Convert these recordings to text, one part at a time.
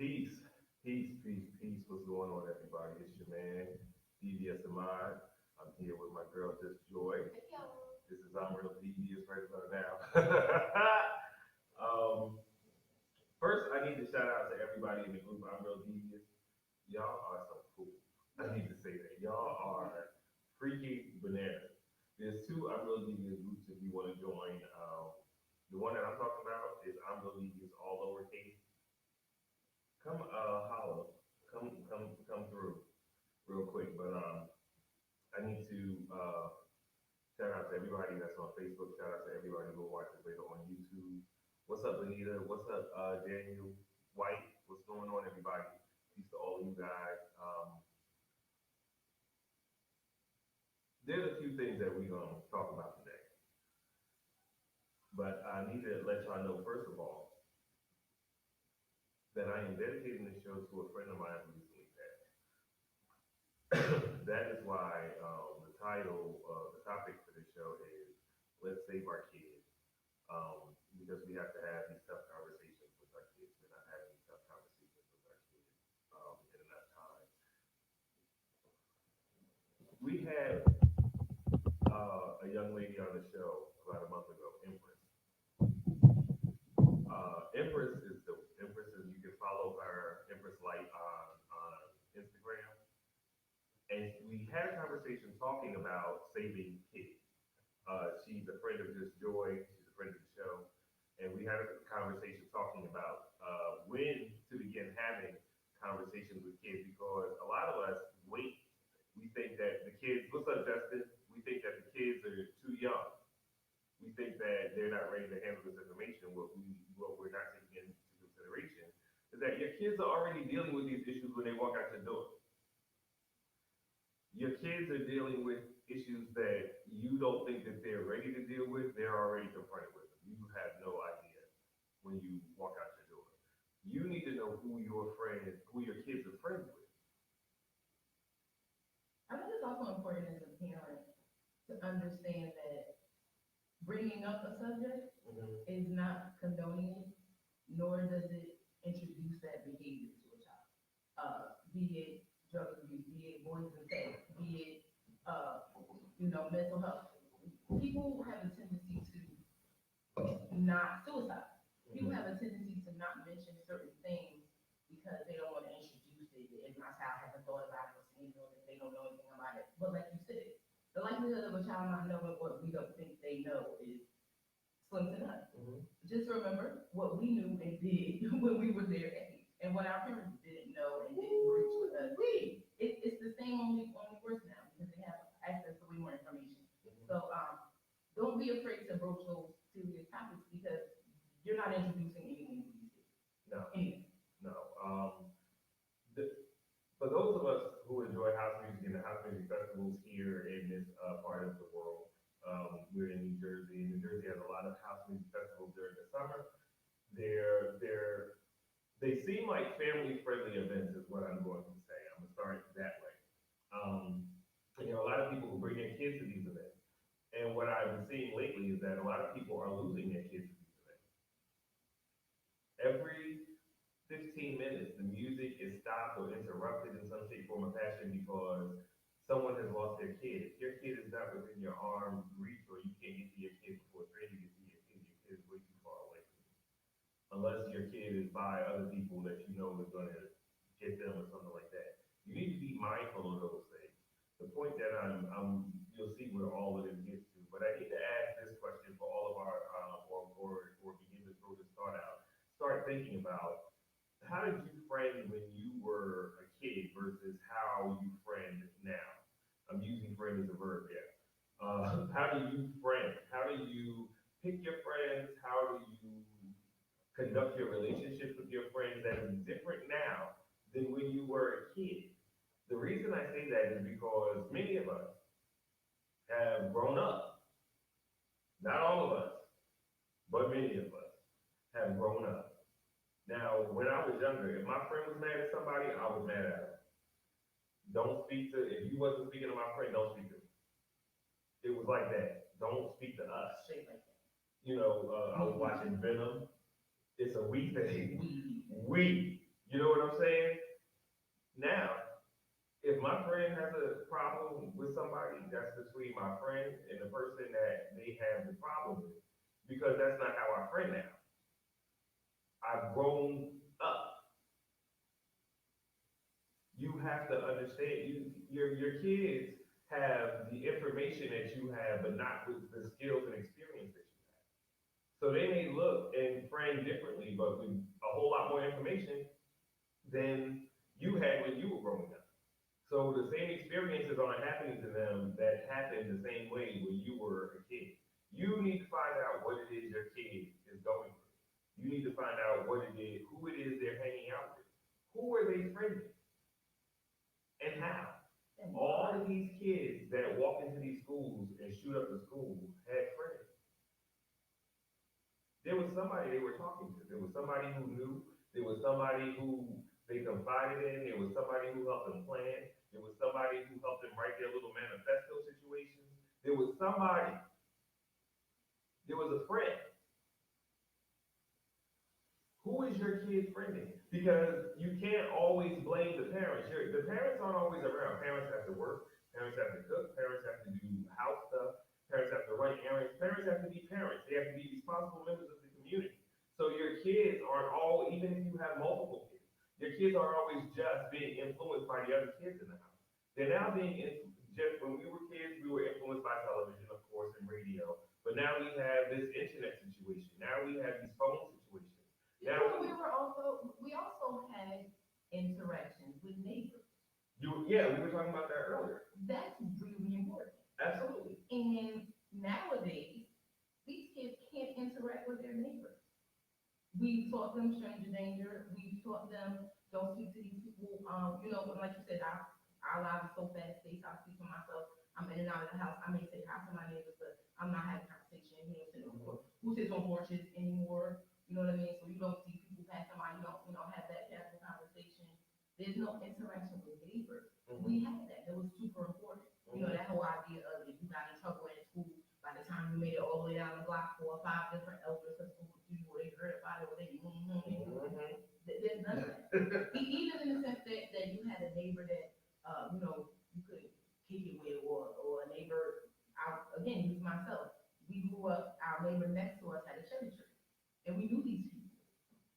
Peace, peace. What's going on, everybody? It's your man, DVS Imaad. I'm here with my girl, Just Joy. This is ImRealDvs right about now. um, First, I need to shout out to everybody in the group ImRealDvs. Y'all are so cool. I need to say that. Y'all are freaking bananas. There's two ImRealDvs groups if you want to join. The one that I'm talking about is ImRealDvs all lowercase. Come holla, come through real quick. But I need to shout out to everybody that's on Facebook. Shout out to everybody who watches later on YouTube. What's up, Anita? What's up, Daniel White? What's going on, everybody? Peace to all of you guys. There's a few things that we're gonna talk about today, but I need to let y'all know first of all that I am dedicating this show to a friend of mine who recently passed. That is why the topic for this show is "Let's Save Our Kids," because we have to have these tough conversations with our kids. We're not having these tough conversations with our kids in enough time. We had a young lady on the show about a month ago, Empress. Empress is you can follow her Empress Light on Instagram, and we had a conversation talking about saving kids. She's a friend of Just Joy. She's a friend of the show, and we had a conversation talking about when to begin having conversations with kids because a lot of us wait. We think that the kids. What's up, Justin? We think that the kids are too young. We think that they're not ready to handle this information. What we're not taking into consideration is that your kids are already dealing with these issues when they walk out your door. Your kids are dealing with issues that you don't think that they're ready to deal with. They're already confronted with them. You have no idea when you walk out your door. You need to know who your kids are friends with. I think it's also important as a parent to understand that bringing up a subject is not condoning it, nor does it introduce that behavior to a child. Be it drug abuse, be it boys and sex, be it mental health. People have a tendency to not suicide. People have a tendency to not mention certain things because they don't want to introduce it. If my child hasn't thought about it or seen it, or if they don't know anything about it. But like you said, the likelihood of a child not knowing what we don't think they know is slim to none. Just remember what we knew and did when we were their age, and what our parents didn't know and didn't reach with us. It's the same, only worse now because they have access to way more information. So don't be afraid to broach those serious topics because you're not introducing anything to these kids. No, Anything. no. For those of us who enjoy house music and the house music festivals here in this part of the world, we're in New Jersey. New Jersey has a lot of house music festivals during the summer. They seem like family-friendly events, is what I'm going to say. I'm gonna start that way. There are a lot of people who bring their kids to these events, and what I've been seeing lately is that a lot of people are losing their kids to these events. Every 15 minutes, the music is stopped or interrupted in some shape, form, or fashion because someone has lost their kid. If your kid is not within your arm reach, or you can't get to your kid before it's ready to get to your kid is way too far away from you. Unless your kid is by other people that you know is going to get them or something like that. You need to be mindful of those things. The point that you'll see where all of this gets to. But I need to ask this question for all of our, or begin to throw this thought out. Start thinking about how did you friend when you were a kid versus how you friend now? I'm using friend as a verb here. How do you friend? How do you pick your friends? How do you conduct your relationships with your friends that is different now than when you were a kid? The reason I say that is because many of us have grown up. Not all of us, but many of us have grown up. Now, when I was younger, if my friend was mad at somebody, I was mad at her. Don't speak to, if you wasn't speaking to my friend, don't speak to me. It was like that. Don't speak to us. Straight like that. I was watching Venom. It's a we thing. We. You know what I'm saying? Now, if my friend has a problem with somebody, that's between my friend and the person that they have the problem with. Because that's not how I friend now. I've grown up. You have to understand your kids have the information that you have, but not with the skills and experience that you have. So they may look and friend differently, but with a whole lot more information than you had when you were growing up. So the same experiences aren't happening to them that happened the same way when you were a kid. You need to find out what it is your kid is going through. You need to find out what it is, who it is they're hanging out with. Who are they friendly? And how? All of these kids that walk into these schools and shoot up the school had friends. There was somebody they were talking to. There was somebody who knew. There was somebody who they confided in. There was somebody who helped them plan. There was somebody who helped them write their little manifesto situations. There was somebody. There was a friend. Who is your kid friending? Because you can't always blame the parents. The parents aren't always around. Parents have to work. Parents have to cook. Parents have to do house stuff. Parents have to run errands. Parents have to be parents. They have to be responsible members of the community. So your kids aren't all, even if you have multiple kids, your kids aren't always just being influenced by the other kids in the house. They're now being just when we were kids, we were influenced by television, of course, and radio. But now we have this internet situation. Now we have these phone situations. Now we also had interactions with neighbors. Yeah, we were talking about that earlier. That's really important. Absolutely. And nowadays, these kids can't interact with their neighbors. We taught them stranger danger. We taught them don't speak to these people. Like you said, our lives are so fast paced. I speak for myself. I'm in and out of the house. I may say hi to my neighbors, but I'm not having a conversation. Who sits on porches anymore? You know what I mean? So you don't see people passing by. You don't have that casual conversation. There's no interaction with neighbors. We had that. That was super important. That whole idea of if you got in trouble at school, by the time you made it all the way down the block, 4 or 5 different elders or school you, or they heard about it, or they there's none of that. Even in the sense that you had a neighbor that you could kick it with, or a neighbor. Again, use myself. We grew up. Our neighbor next to us had a cherry tree, and we knew these people.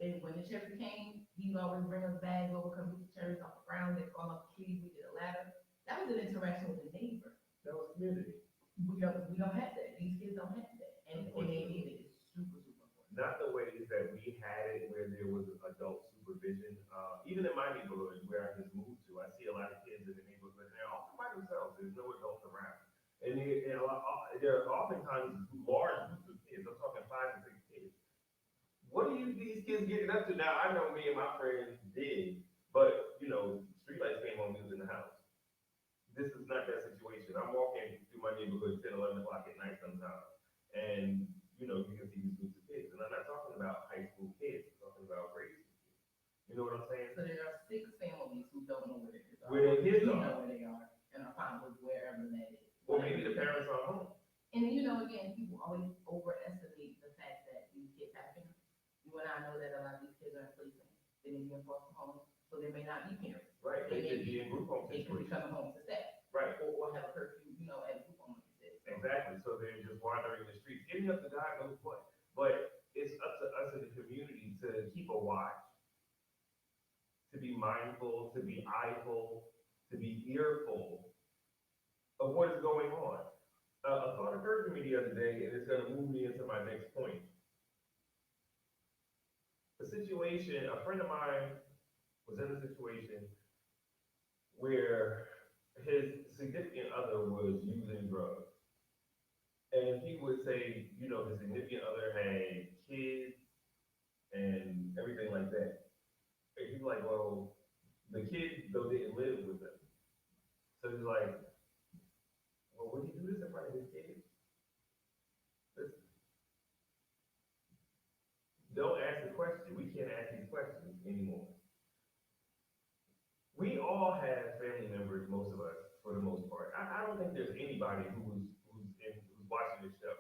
And when the cherry came, he would always bring us bags over, come get the cherries off the ground. They fall off the trees. We did a ladder. That was an interaction with a neighbor. That was community. We don't have that. These kids don't have that, and they need it. It's super important. Not the ways that we had it, where there was adult supervision. Even in my neighborhood, where I just moved to, I see a lot of kids in the neighborhood, and they're often by themselves. There's no adults around, and there are oftentimes large groups of kids. I'm talking 5 to 6 kids. What are these kids getting up to now? I know me and my friends did, but streetlights came on, we was in the house. This is not that situation. I'm walking through my neighborhood 10, 11 o'clock at night sometimes, and you can see these groups of kids. And I'm not talking about high school kids. I'm talking about grade school kids. You know what I'm saying? So there are 6 families who don't know where their kids are. Where their kids are. know where they are, and are probably wherever that is. Or maybe the parents are home. And again, people always overestimate the fact that these kids have parents. You and I know that a lot of these kids are in placement. They may be in foster homes, so they may not be parents. Right. They could be in group home They could be situations. coming home to stay. Right. Or have a curfew, at a group home. Exactly. So they're just wandering the streets, getting up to God knows what. But it's up to us in the community to keep a watch, to be mindful, to be eyeful, to be earful of what is going on. A thought occurred to me the other day, and it's going to move me into my next point. A friend of mine was in a situation where his significant other was using drugs. And he would say, the significant other had kids and everything like that. And he's like, well, the kids, though, didn't live with them. So he's like, well, would he do this in front of his kids? Listen. Don't ask the question. We can't ask these questions anymore. We all have family members, most of us, for the most part. I don't think there's anybody who's watching this show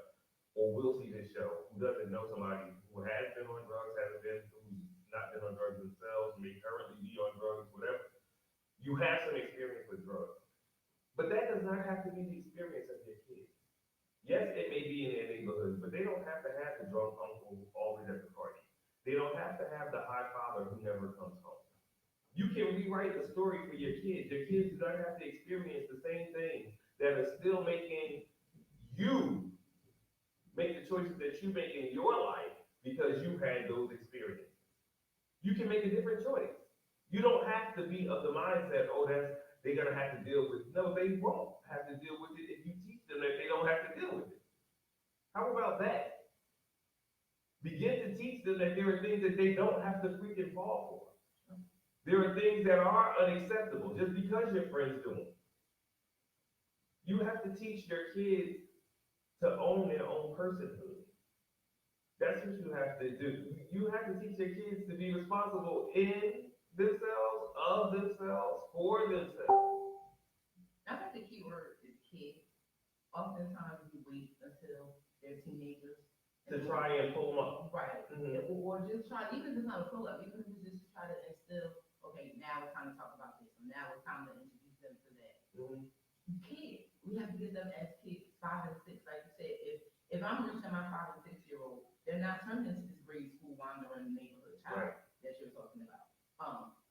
or will see this show who doesn't know somebody who has been on drugs, hasn't been, who's not been on drugs themselves, may currently be on drugs, whatever. You have some experience with drugs. But that does not have to be the experience of your kids. Yes, it may be in their neighborhood, but they don't have to have the drunk uncle always at the party. They don't have to have the high father who never comes home. You can rewrite the story for your kids. Your kids do not have to experience the same things that are still making you make the choices that you make in your life because you had those experiences. You can make a different choice. You don't have to be of the mindset, oh, they're gonna have to deal with. No, they won't have to deal with it if you teach them that they don't have to deal with it. How about that? Begin to teach them that there are things that they don't have to freaking fall for. There are things that are unacceptable just because your friends do them. You have to teach your kids to own their own personhood. That's what you have to do. You have to teach your kids to be responsible in themselves, of themselves, for themselves. I think the key word is kid. Oftentimes we wait until they're teenagers To try and pull them up. Right. Mm-hmm. Or just try, even if it's not a pull up, even if it's just try to instill, okay, now it's time to talk about this, or now it's time to introduce them to that. Mm-hmm. Kids, we have to get them as kids, 5 and 6, like you said. If I'm reaching my 5 and 6-year-old, they're not turning into this grade school wandering neighborhood child that you're talking about.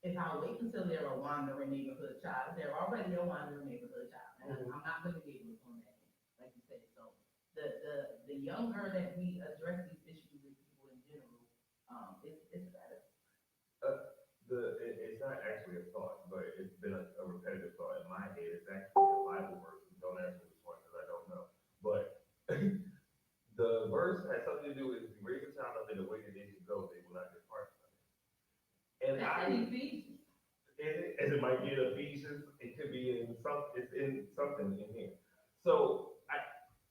If I wait until they're a wandering neighborhood child, they're already a wandering neighborhood child, and I'm not going to be able to on that, like you said. So the younger that we address these issues with people in general, it's better. It's not actually a thought, but it's been a repetitive thought in my head. It's actually a Bible verse. Don't ask me which one because I don't know. But the verse has something to do with if you raise a child up in the way that they should go, they will not depart from it. And that's in Ephesians. As it might be in Ephesians, it could be in something in here. So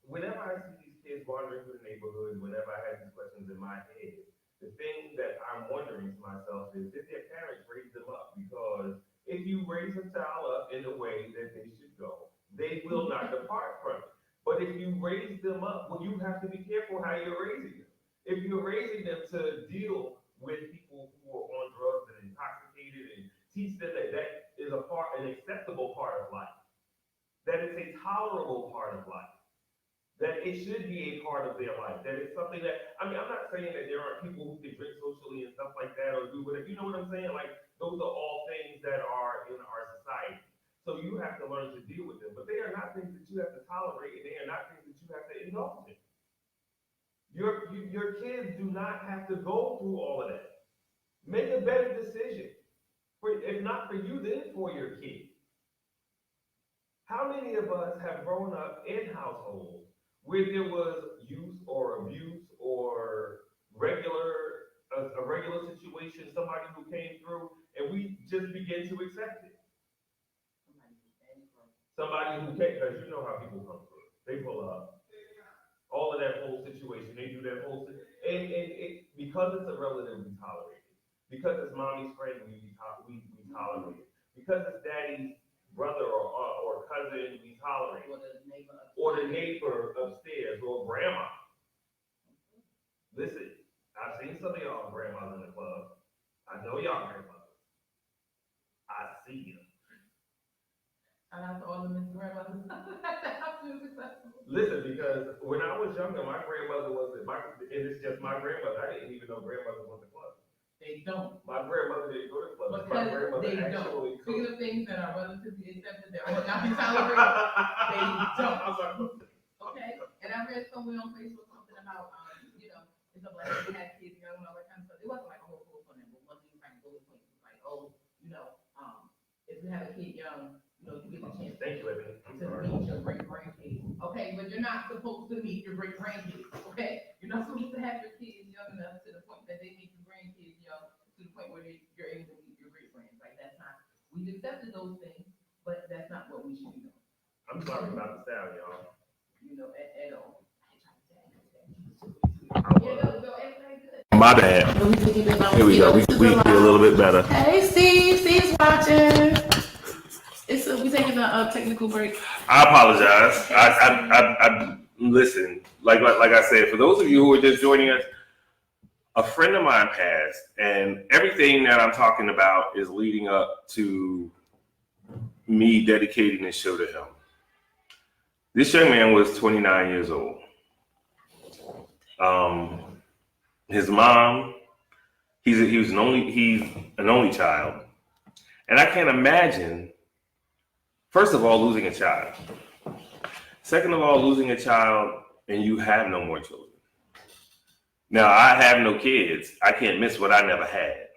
whenever I see these kids wandering through the neighborhood, whenever I have these questions in my head, the thing that I'm wondering to myself is if their parents raised them up, because if you raise a child up in the way that they should go, they will not depart from it. But if you raise them up, well, you have to be careful how you're raising them. If you're raising them to deal with people who are on drugs and intoxicated and teach them that that is an acceptable part of life, that it's a tolerable part of life, that it should be a part of their life, that it's something that, I'm not saying that there aren't people who can drink socially and stuff like that or do whatever, you know what I'm saying? Like, those are all things that are in our society. So you have to learn to deal with them, but they are not things that you have to tolerate, and they are not things that you have to indulge in. Your kids do not have to go through all of that. Make a better decision. If not for you, then for your kids. How many of us have grown up in households where there was use or abuse or a regular situation, somebody who came through, and we just begin to accept it? Somebody who came, because you know how people come through. They pull up. All of that whole situation, they do that whole thing. And because it's a relative, we tolerate it. Because it's mommy's friend, we tolerate it. Because it's daddy's brother or cousin, we tolerate it. Or the neighbor upstairs, or grandma. Listen, I've seen some of y'all grandmas in the club. I know y'all grandmothers. I see you. And I to all the Miss Grandmothers. Listen, because when I was younger, my grandmother wasn't, and it's just my grandmother. I didn't even know grandmothers went to clubs. They don't. My grandmother didn't go to clubs. Because my grandmother they actually don't. cooked. Speaking of things that are relatively accepted, that will not be tolerated, they don't. Okay? And I read somewhere on Facebook something about, it's a black man had kids young and all that kind of stuff. It wasn't like a whole post on that, but one thing kind of bullet point was like, if you have a kid young, you get the chance Thank you, Ebony. to meet your great grandkids. Okay, but you're not supposed to meet your great grandkids. Okay, you're not supposed to have your kids young enough to the point that they meet your grandkids young to the point where you're able to meet your great grands. Like that's not. We've accepted those things, but that's not what we should be doing. I'm sorry about the style, y'all. At all. My bad. Here we go. We a little bit better. Hey, Steve. Steve's watching. We taking a technical break. I apologize. I listen. Like I said, for those of you who are just joining us, a friend of mine passed, and everything that I'm talking about is leading up to me dedicating this show to him. This young man was 29 years old. His mom, he's an only child, and I can't imagine. First of all, losing a child. Second of all, losing a child and you have no more children. Now, I have no kids. I can't miss what I never had.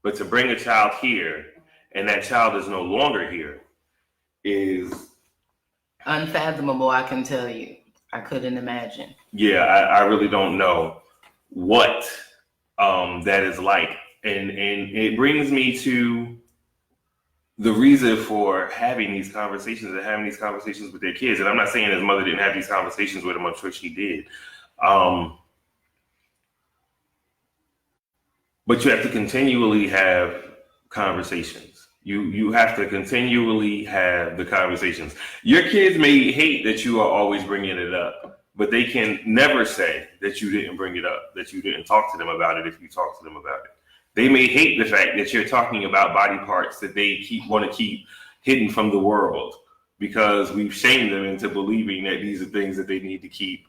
But to bring a child here and that child is no longer here is unfathomable, I can tell you. I couldn't imagine. Yeah, I really don't know what that is like. And it brings me to the reason for having these conversations and having these conversations with their kids. And I'm not saying his mother didn't have these conversations with him. I'm sure she did. But you have to continually have conversations. You have to continually have the conversations. Your kids may hate that you are always bringing it up, but they can never say that you didn't bring it up, that you didn't talk to them about it if you talk to them about it. They may hate the fact that you're talking about body parts that they want to keep hidden from the world because we've shamed them into believing that these are things that they need to keep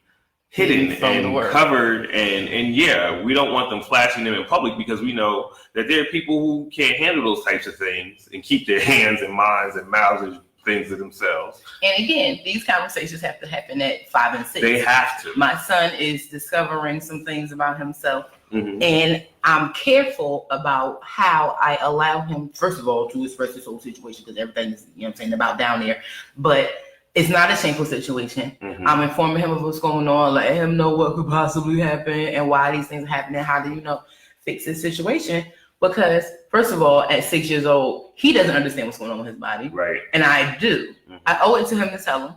hidden and covered. And yeah, we don't want them flashing them in public because we know that there are people who can't handle those types of things and keep their hands and minds and mouths and things to themselves. And again, these conversations have to happen at 5 and 6. They have to. My son is discovering some things about himself. Mm-hmm. And I'm careful about how I allow him, first of all, to express this whole situation because everything's, about down there. But it's not a shameful situation. Mm-hmm. I'm informing him of what's going on, letting him know what could possibly happen and why these things are happening. How do you fix this situation? Because first of all, at 6 years old, he doesn't understand what's going on with his body. Right. And I do. Mm-hmm. I owe it to him to tell him.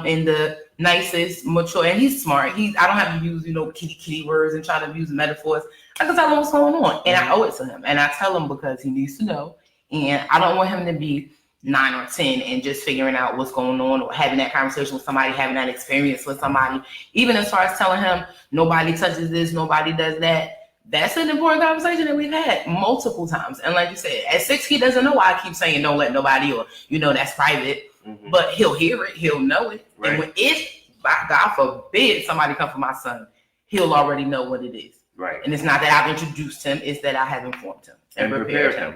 In the nicest, mature, and he's smart. I don't have to use, kitty words and try to use metaphors. I can tell him what's going on, and I owe it to him. And I tell him because he needs to know. And I don't want him to be 9 or 10 and just figuring out what's going on or having that conversation with somebody, having that experience with somebody. Even as far as telling him nobody touches this, nobody does that. That's an important conversation that we've had multiple times. And like you said, at 6, he doesn't know why I keep saying don't let nobody or, that's private. Mm-hmm. But he'll hear it, he'll know it. Right. And if, God forbid, somebody come for my son, he'll already know what it is. Right. And it's not that I've introduced him, it's that I have informed him and prepared him.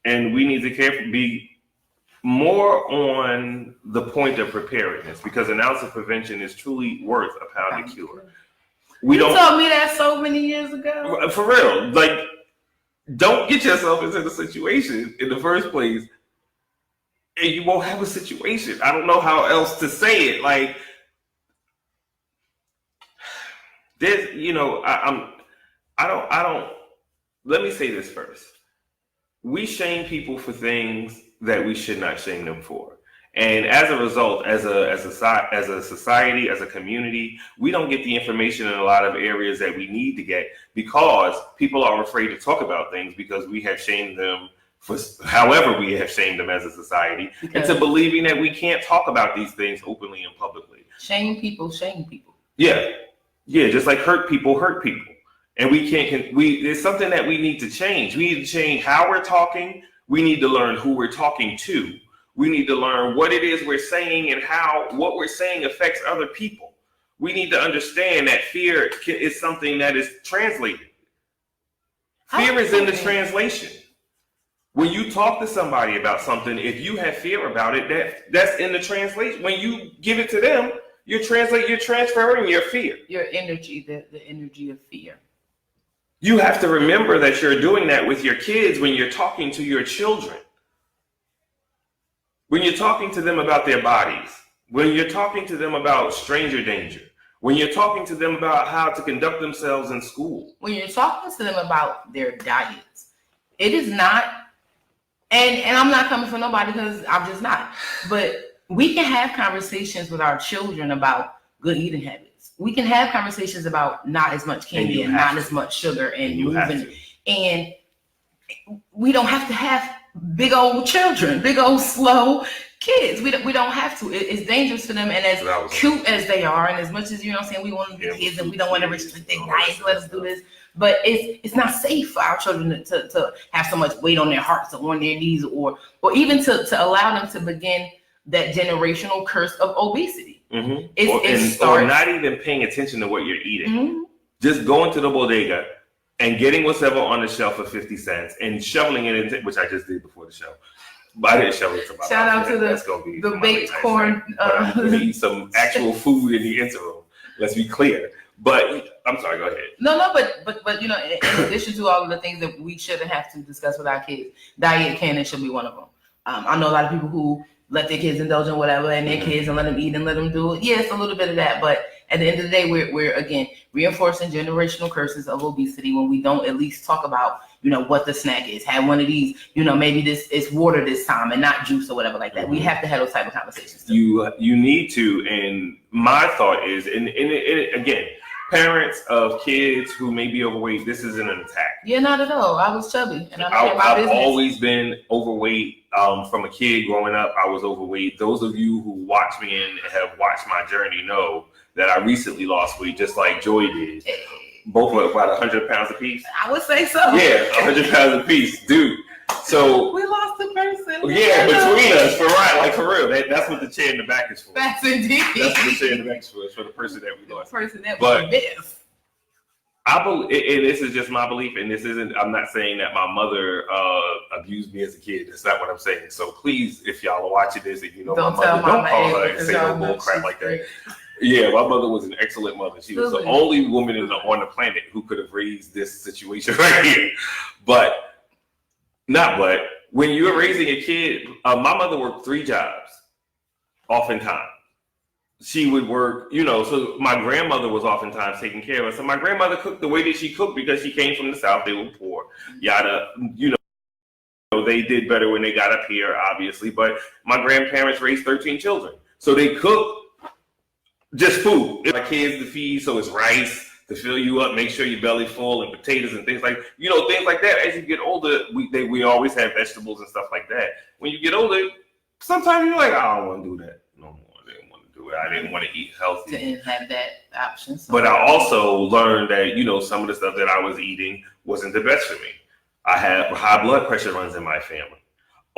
And we need to be more on the point of preparedness because an ounce of prevention is truly worth a pound of cure. You told me that so many years ago. For real. Don't get yourself into the situation in the first place. And you won't have a situation. I don't know how else to say it. There's, let me say this first. We shame people for things that we should not shame them for. And as a result, as a society, as a community, we don't get the information in a lot of areas that we need to get because people are afraid to talk about things because we have shamed them for however we have shamed them as a society into believing that we can't talk about these things openly and publicly. Shame people. Yeah, just like hurt people. And it's something that we need to change. We need to change how we're talking. We need to learn who we're talking to. We need to learn what it is we're saying and how what we're saying affects other people. We need to understand that fear is something that is translated. Fear is in the translation. When you talk to somebody about something, if you have fear about it, that's in the translation. When you give it to them, you're transferring your fear. Your energy, the energy of fear. You have to remember that you're doing that with your kids when you're talking to your children. When you're talking to them about their bodies, when you're talking to them about stranger danger, when you're talking to them about how to conduct themselves in school. When you're talking to them about their diets, it is not, and I'm not coming for nobody because I'm just not, but we can have conversations with our children about good eating habits. We can have conversations about not as much candy and not as much sugar and moving. And we don't have to have big old children, big old slow kids. We don't have to. It's dangerous for them, and as cute as they are, and as much as you know what I'm saying, we want them to be kids and we don't want to restrict their diets, let us do this. But it's not safe for our children to have so much weight on their hearts or on their knees, or even to allow them to begin that generational curse of obesity. Mm-hmm. Or not even paying attention to what you're eating. Mm-hmm. Just going to the bodega and getting whatever on the shelf for 50 cents and shoveling it into, which I just did before the show. But I didn't shovel it to my Shout out to the baked corn. I'm going to eat some actual food in the interim. Let's be clear. But I'm sorry, go ahead. No, but you know, in addition to all of the things that we shouldn't have to discuss with our kids, diet can and should be one of them. I know a lot of people who let their kids indulge in whatever and their kids and let them eat and let them do it. Yes, a little bit of that, but at the end of the day, we're again reinforcing generational curses of obesity when we don't at least talk about, you know, what the snack is. Have one of these, you know, maybe this is water this time and not juice or whatever like that. We have to have those type of conversations too. You need to, and my thought is, and again, parents of kids who may be overweight, this isn't an attack. Yeah, not at all. I was chubby, and I've always been overweight. From a kid growing up, I was overweight. Those of you who watch me and have watched my journey know that I recently lost weight, just like Joy did. Both were about 100 pounds apiece. I would say so. Yeah, 100 pounds apiece, dude. So we lost a person. Yeah, between us, for right, like for real. That's what the chair in the back is for. That's indeed. That's what the chair in the back is for. It's for the person that we lost. The person that we missed. I believe, and this is just my belief, and this isn't, I'm not saying that my mother abused me as a kid. That's not what I'm saying. So please, if y'all are watching this, and you know don't my mother, don't call her and say no bull crap like that. Yeah, my mother was an excellent mother. She was the only woman on the planet who could have raised this situation right here. But when you're raising a kid, my mother worked 3 jobs, oftentimes. She would work, you know, so my grandmother was oftentimes taking care of us. So my grandmother cooked the way that she cooked because she came from the South. They were poor, yada, you know, they did better when they got up here, obviously. But my grandparents raised 13 children. So they cooked just food. My kids to feed, so it's rice to fill you up, make sure your belly full, and potatoes and things like, you know, things like that. As you get older, we always have vegetables and stuff like that. When you get older, sometimes you're like, I don't want to do that no more. I didn't want to eat healthy. Didn't have that option. So. But I also learned that, you know, some of the stuff that I was eating wasn't the best for me. I have high blood pressure runs in my family.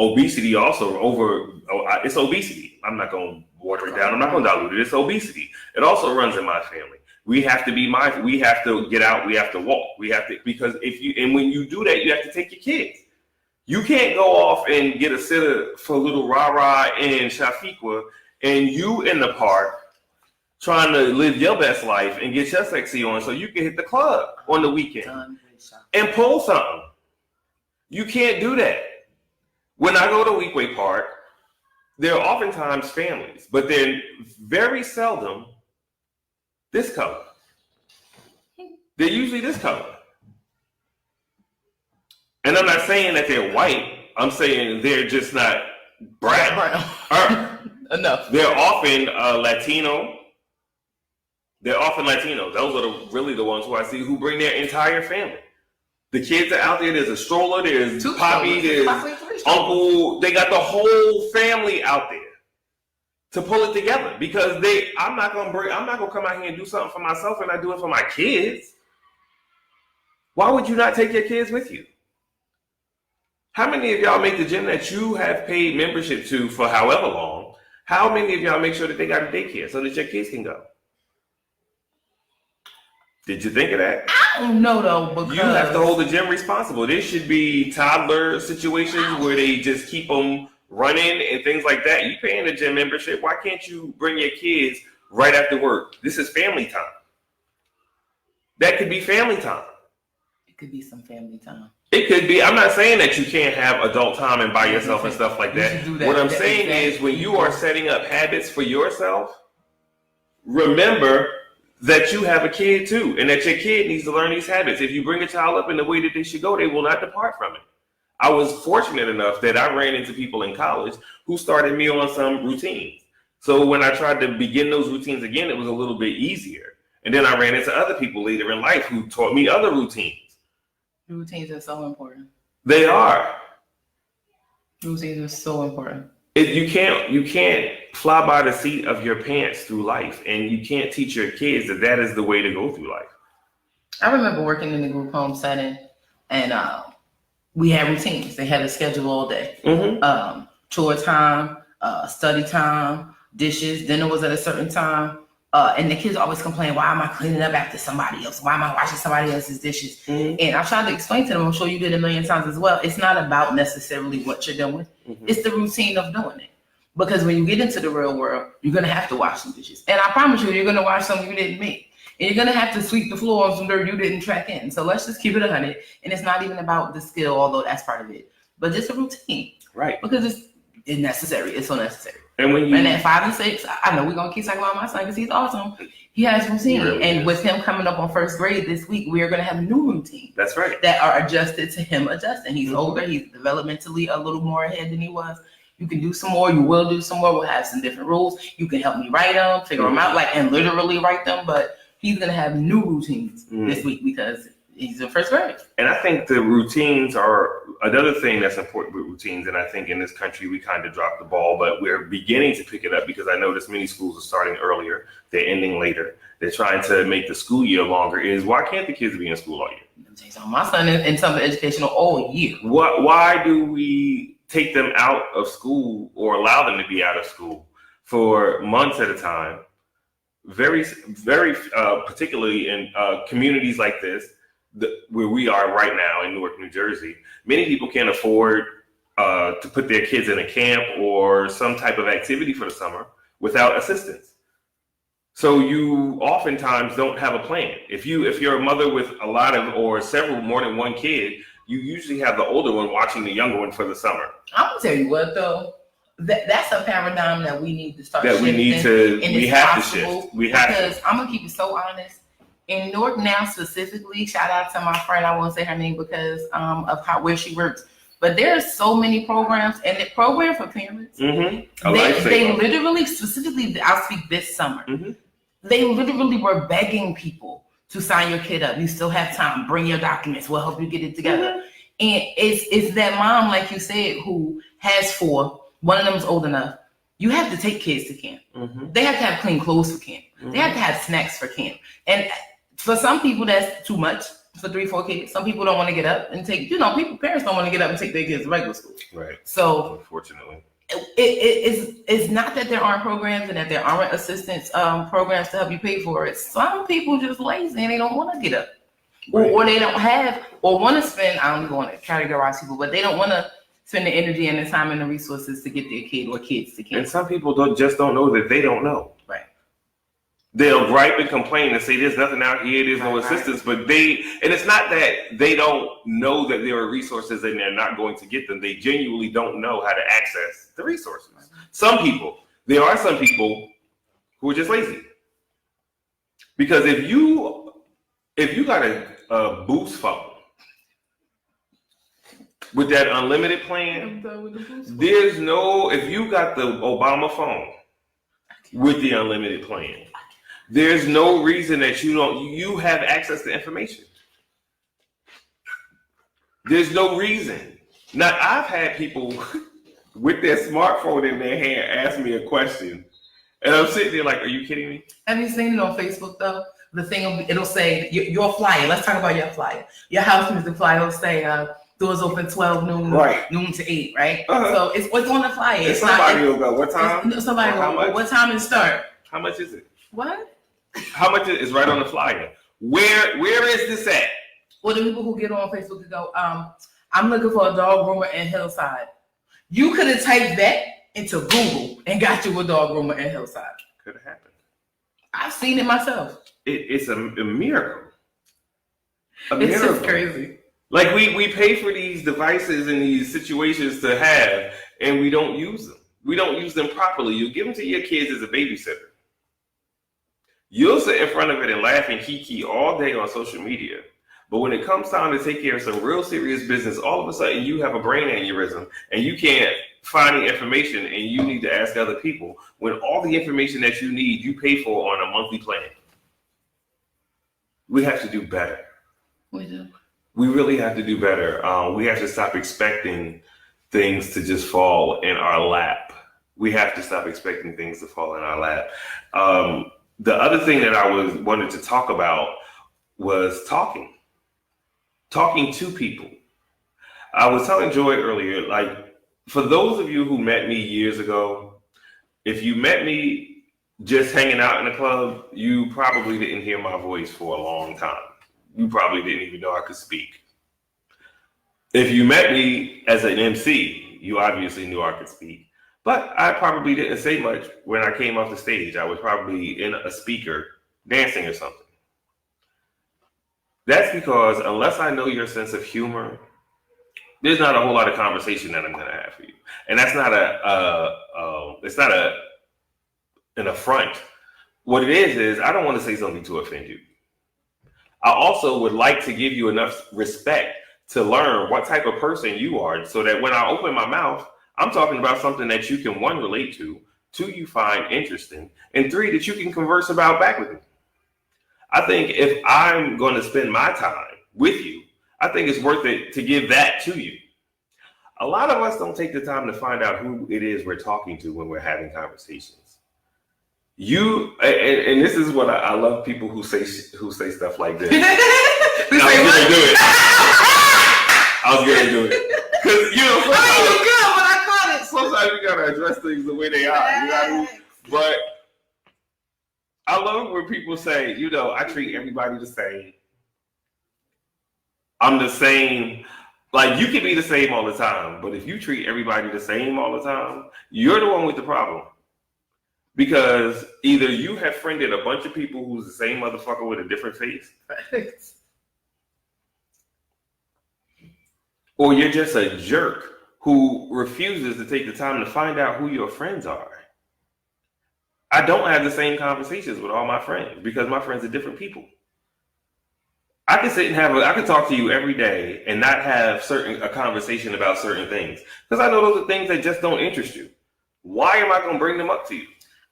Obesity also it's obesity. I'm not going to water it down. I'm not going to dilute it. It's obesity. It also runs in my family. We have to be mindful. We have to get out. We have to walk. Because when you do that, you have to take your kids. You can't go off and get a sitter for little Rara and Shafiqua and you in the park trying to live your best life and get your sexy on so you can hit the club on the weekend and pull something. You can't do that. When I go to Weekway Park, there are oftentimes families, but they're very seldom this color. They're usually this color. And I'm not saying that they're white. I'm saying they're just not brown. Enough. They're often Latino. They're often Latino. Those are really the ones who I see who bring their entire family. The kids are out there. There's a stroller. There's Poppy. There's Uncle. They got the whole family out there to pull it together because I'm not gonna come out here and do something for myself and I do it for my kids. Why would you not take your kids with you? How many of y'all make the gym that you have paid membership to for however long? How many of y'all make sure that they got a daycare so that your kids can go? Did you think of that? I don't know though, because you have to hold the gym responsible. There should be toddler situations where they just keep them running and things like that. You paying a gym membership. Why can't you bring your kids right after work? This is family time. That could be family time. It could be some family time. It could be. I'm not saying that you can't have adult time and by yourself and stuff like that. What I'm saying is when you are setting up habits for yourself, remember that you have a kid too, and that your kid needs to learn these habits. If you bring a child up in the way that they should go, they will not depart from it. I was fortunate enough that I ran into people in college who started me on some routines. So when I tried to begin those routines again, it was a little bit easier. And then I ran into other people later in life who taught me other routines. Routines are so important. They are. Routines are so important. You can't fly by the seat of your pants through life, and you can't teach your kids that is the way to go through life. I remember working in the group home setting, and we had routines. They had a schedule all day. Chore time, study time, dishes. Dinner was at a certain time. And the kids always complain, why am I cleaning up after somebody else? Why am I washing somebody else's dishes? And I tried to explain to them, I'm sure you did a million times as well, it's not about necessarily what you're doing. It's the routine of doing it. Because when you get into the real world, you're going to have to wash some dishes. And I promise you, you're going to wash some you didn't make. And you're going to have to sweep the floor on some dirt you didn't track in. So let's just keep it 100. And it's not even about the skill, although that's part of it. But just a routine. Right. Because it's necessary. It's so necessary. And at 5 and 6, I know we're going to keep talking about my son because he's awesome. He has routine. Really and is. With him coming up on first grade this week, we are going to have new routines. That's right. That are adjusted to him adjusting. He's older. He's developmentally a little more ahead than he was. You can do some more. You will do some more. We'll have some different rules. You can help me write them, figure them out, and literally write them. But he's going to have new routines this week because he's in first grade. And I think the routines are another thing that's important with routines. And I think in this country, we kind of dropped the ball, but we're beginning to pick it up because I noticed many schools are starting earlier. They're ending later. They're trying to make the school year longer. Why can't the kids be in school all year? My son is in something educational all year. Why do we take them out of school or allow them to be out of school for months at a time? Very, very particularly in communities like this, where we are right now in Newark, New Jersey, many people can't afford to put their kids in a camp or some type of activity for the summer without assistance. So you oftentimes don't have a plan. If you're a mother with a lot of or several more than one kid, you usually have the older one watching the younger one for the summer. I'm gonna tell you what though, that's a paradigm that we need to start. That we need to. We have to shift. We have because I'm gonna keep it so honest. In Newark now specifically, shout out to my friend, I won't say her name because of where she works. But there's so many programs, and the program for parents, they literally, specifically, I'll speak this summer, they literally were begging people to sign your kid up. You still have time, bring your documents, we'll help you get it together. And it's that mom, like you said, who has 4, one of them is old enough. You have to take kids to camp. They have to have clean clothes for camp. They have to have snacks for camp. And for some people, that's too much for 3, 4 kids. Some people don't want to get up and take, parents don't want to get up and take their kids to regular school. Right. So, unfortunately, it's not that there aren't programs and that there aren't assistance programs to help you pay for it. Some people just lazy and they don't want to get up. Right. Or they don't have, or want to spend, I don't even want to categorize people, but they don't want to spend the energy and the time and the resources to get their kid or kids to camp. And some people don't know that they don't know. Right. They'll gripe and complain and say there's nothing out here, there's no assistance, but and it's not that they don't know that there are resources and they're not going to get them. They genuinely don't know how to access the resources. There are some people who are just lazy. Because if you got a Boost phone with that unlimited plan, if you got the Obama phone with the unlimited plan, there's no reason that you have access to information. There's no reason. Now, I've had people with their smartphone in their hand ask me a question, and I'm sitting there like, are you kidding me? Have you seen it on Facebook, though? The thing, it'll say, your flyer, let's talk about your flyer. Your house music flyer, it'll say, doors open 12 noon, noon to 8, right? So it's what's on the flyer. And somebody will go, what time? Somebody will go, what time it start? How much is it? What? How much is right on the flyer? Where is this at? Well, the people who get on Facebook to go, I'm looking for a dog groomer in Hillside. You could have typed that into Google and got you a dog groomer in Hillside. Could have happened. I've seen it myself. It's a miracle. It's just crazy. Like we pay for these devices and these situations to have, and we don't use them. We don't use them properly. You give them to your kids as a babysitter. You'll sit in front of it and laugh and kiki all day on social media. But when it comes time to take care of some real serious business, all of a sudden you have a brain aneurysm and you can't find the information and you need to ask other people when all the information that you need, you pay for on a monthly plan. We have to do better. We do. We really have to do better. We have to stop expecting things to just fall in our lap we have to stop expecting things to fall in our lap. The other thing that I wanted to talk about was talking to people. I was telling Joy earlier, like, for those of you who met me years ago, if you met me just hanging out in the club, you probably didn't hear my voice for a long time. You probably didn't even know I could speak. If you met me as an MC, you obviously knew I could speak. But I probably didn't say much when I came off the stage. I was probably in a speaker dancing or something. That's because unless I know your sense of humor, there's not a whole lot of conversation that I'm going to have for you. And that's not an affront. What it is I don't want to say something to offend you. I also would like to give you enough respect to learn what type of person you are so that when I open my mouth, I'm talking about something that you can, 1, relate to, 2, you find interesting, and 3, that you can converse about back with me. I think if I'm going to spend my time with you, I think it's worth it to give that to you. A lot of us don't take the time to find out who it is we're talking to when we're having conversations. And this is what I love, people who say stuff like this. I was going to do it. Because, sometimes you gotta address things the way they are. You know what I mean? But I love when people say, I treat everybody the same. I'm the same. Like, you can be the same all the time, but if you treat everybody the same all the time, you're the one with the problem. Because either you have friended a bunch of people who's the same motherfucker with a different face, or you're just a jerk who refuses to take the time to find out who your friends are. I don't have the same conversations with all my friends because my friends are different people. I can sit and I can talk to you every day and not have a conversation about certain things because I know those are things that just don't interest you. Why am I going to bring them up to you?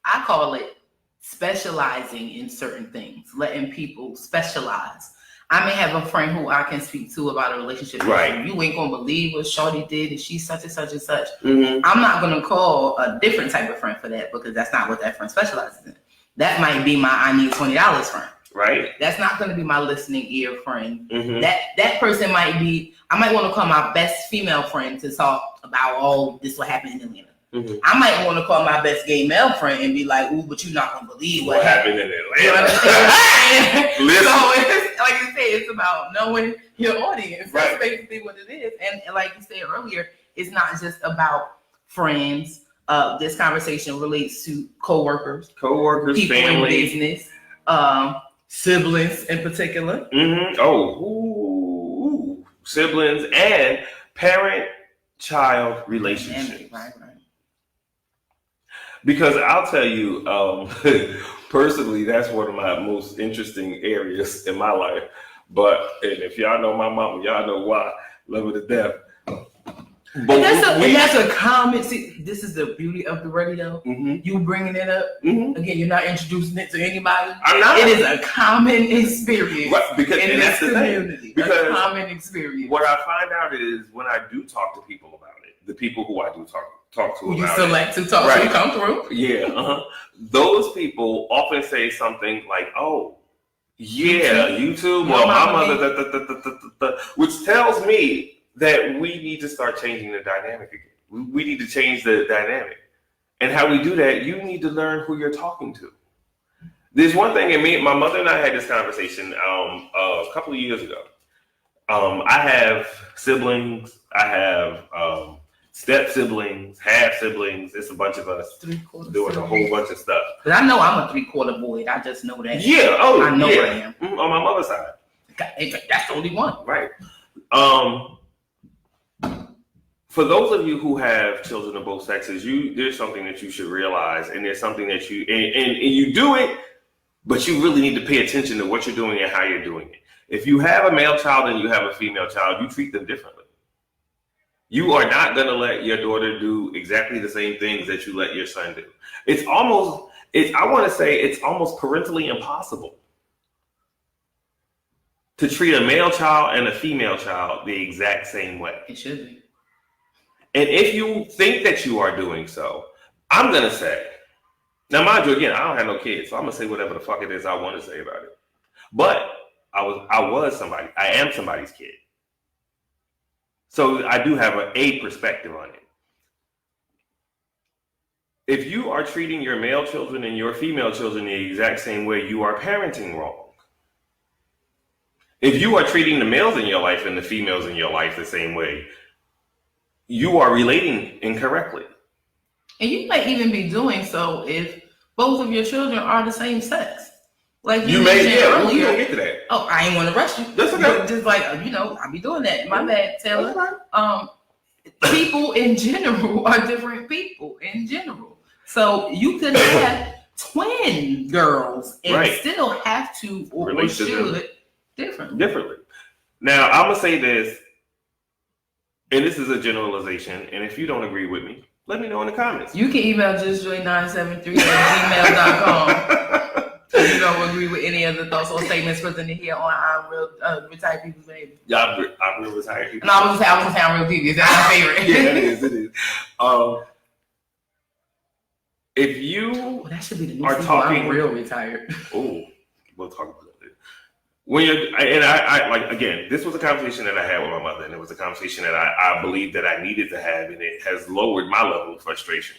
I call it specializing in certain things, letting people specialize. I may have a friend who I can speak to about a relationship. Right. You ain't gonna believe what Shorty did, and she's such and such and such. Mm-hmm. I'm not gonna call a different type of friend for that because that's not what that friend specializes in. That might be my I need $20 friend. Right. That's not gonna be my listening ear friend. Mm-hmm. That person might be. I might want to call my best female friend to talk about this what happened in Atlanta. Mm-hmm. I might want to call my best gay male friend and be like, "Ooh, but you're not gonna believe what happened in Atlanta." You understand? Listen. So it's like you said, it's about knowing your audience. Right. That's basically what it is. And like you said earlier, it's not just about friends. This conversation relates to coworkers, people family, in business, siblings in particular. Mm-hmm. Oh, siblings and parent-child relationships. Right. Because I'll tell you, personally, that's one of my most interesting areas in my life. And if y'all know my mama, y'all know why. Love her to death. But that's a common. See, this is the beauty of the radio. Mm-hmm. You bringing it up again. You're not introducing it to anybody. I'm not. It is a common experience in this community. Because a common experience. What I find out is when I do talk to people about it, the people who I do talk to who about you select to talk to come through. Yeah, those people often say something like, "Oh, yeah, YouTube, well, my mother," which tells me that we need to start changing the dynamic again. We need to change the dynamic. And how we do that, you need to learn who you're talking to. There's one thing, and my mother and I had this conversation a couple of years ago. I have siblings. I have step siblings, half siblings. It's a bunch of us doing a whole bunch of stuff. But I know I'm a 3/4 boy. I just know that. Yeah. Oh, I know yeah. I am. Mm-hmm. On my mother's side. That's the only one. Right. For those of you who have children of both sexes, there's something that you should realize, and there's something that you and you do it, but you really need to pay attention to what you're doing and how you're doing it. If you have a male child and you have a female child, you treat them differently. You are not going to let your daughter do exactly the same things that you let your son do. I want to say it's almost parentally impossible to treat a male child and a female child the exact same way. It should be. And if you think that you are doing so, I'm going to say, now mind you, again, I don't have no kids, so I'm going to say whatever the fuck it is I want to say about it. But I am somebody's kid. So I do have a perspective on it. If you are treating your male children and your female children the exact same way, you are parenting wrong. If you are treating the males in your life and the females in your life the same way, you are relating incorrectly. And you might even be doing so if both of your children are the same sex. Like you mentioned earlier. We're gonna get to that. Oh, I ain't want to rush you. That's okay. Just like, I be doing that. My bad, Taylor. Right. People in general are different people in general. So you could have twin girls and still have to or should differently. Now, I'm going to say this, and this is a generalization, and if you don't agree with me, let me know in the comments. You can email justjoy973@gmail.com. If you don't agree with any of the thoughts or statements presented here on our real retired people's baby. Yeah, I'm real retired people. No, I was gonna say ImRealDvs. That's my favorite. Yeah, it is. If you that should be the new are talking, I'm real retired. Oh, we'll talk about it. When you're, and I like, again, this was a conversation that I had with my mother, and it was a conversation that I believe that I needed to have, and it has lowered my level of frustration.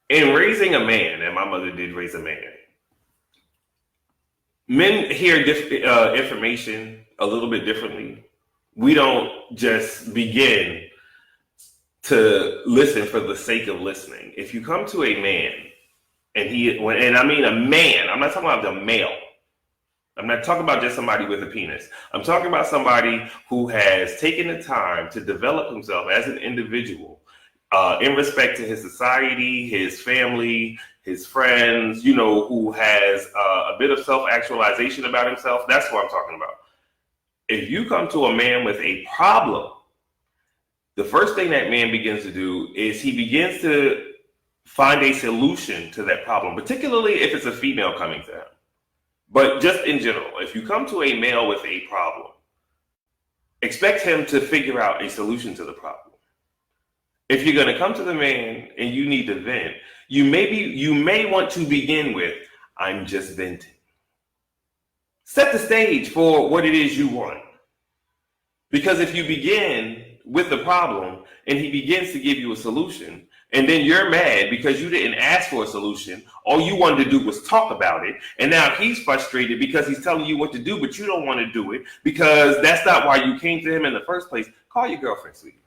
In raising a man, and my mother did raise a man, men hear information a little bit differently. We don't just begin to listen for the sake of listening. If you come to a man, and I mean a man, I'm not talking about the male. I'm not talking about just somebody with a penis. I'm talking about somebody who has taken the time to develop himself as an individual in respect to his society, his family, his friends, who has a bit of self-actualization about himself. That's what I'm talking about. If you come to a man with a problem, the first thing that man begins to do is he begins to find a solution to that problem, particularly if it's a female coming to him. But just in general, if you come to a male with a problem, expect him to figure out a solution to the problem. If you're going to come to the man and you need to vent, you may want to begin with, I'm just venting. Set the stage for what it is you want. Because if you begin with the problem and he begins to give you a solution, and then you're mad because you didn't ask for a solution, all you wanted to do was talk about it, and now he's frustrated because he's telling you what to do, but you don't want to do it because that's not why you came to him in the first place. Call your girlfriend, sweetie.